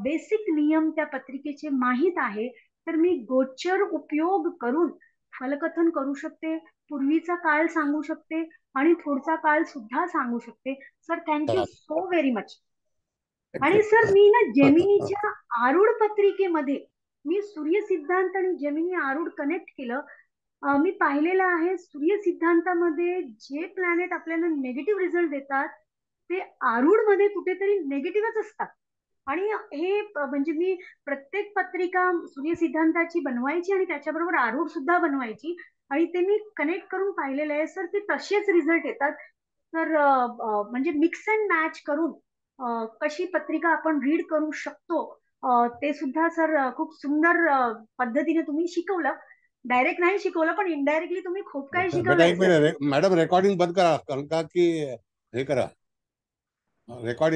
बेसिक नियम त्या पत्रिकेचे माहीत आहे तर मी गोचर उपयोग करून फलकथन करू शकते, पूर्वीचा काळ सांगू शकते आणि पुढचा काळ सुद्धा सांगू शकते. Sir thank you so very much. आणि सर मी ना जेमिनीच्या आरूढ पत्रिकेमध्ये मी सूर्य सिद्धांत आणि जेमिनी आरूढ कनेक्ट केलं. मी पाहिलेलं आहे सूर्य सिद्धांतामध्ये जे प्लॅनेट आपल्याला नेगेटिव्ह रिझल्ट देतात ते आरूढ मध्ये कुठेतरी नेगेटिव्हच असतात. आणि हे म्हणजे मी प्रत्येक पत्रिका सूर्य सिद्धांताची बनवायची आणि त्याच्याबरोबर आरूढ सुद्धा बनवायची आणि ते मी कनेक्ट करून पाहिलेलं आहे सर. ते तसेच रिझल्ट येतात. तर म्हणजे मिक्स अँड मॅच करून कशी पत्रिका आपण रीड करू शकतो ते सुद्धा सर खूप सुंदर पद्धतीने तुम्ही शिकवलं. डायरेक्ट नाही शिकवलं पण इनडायरेक्टली तुम्ही खूप काही बेटा शिकवलंय एक सर. मिनिट मॅडम, रेकॉर्डिंग बंद करा. कारण का की हे करा रेकॉर्डिंग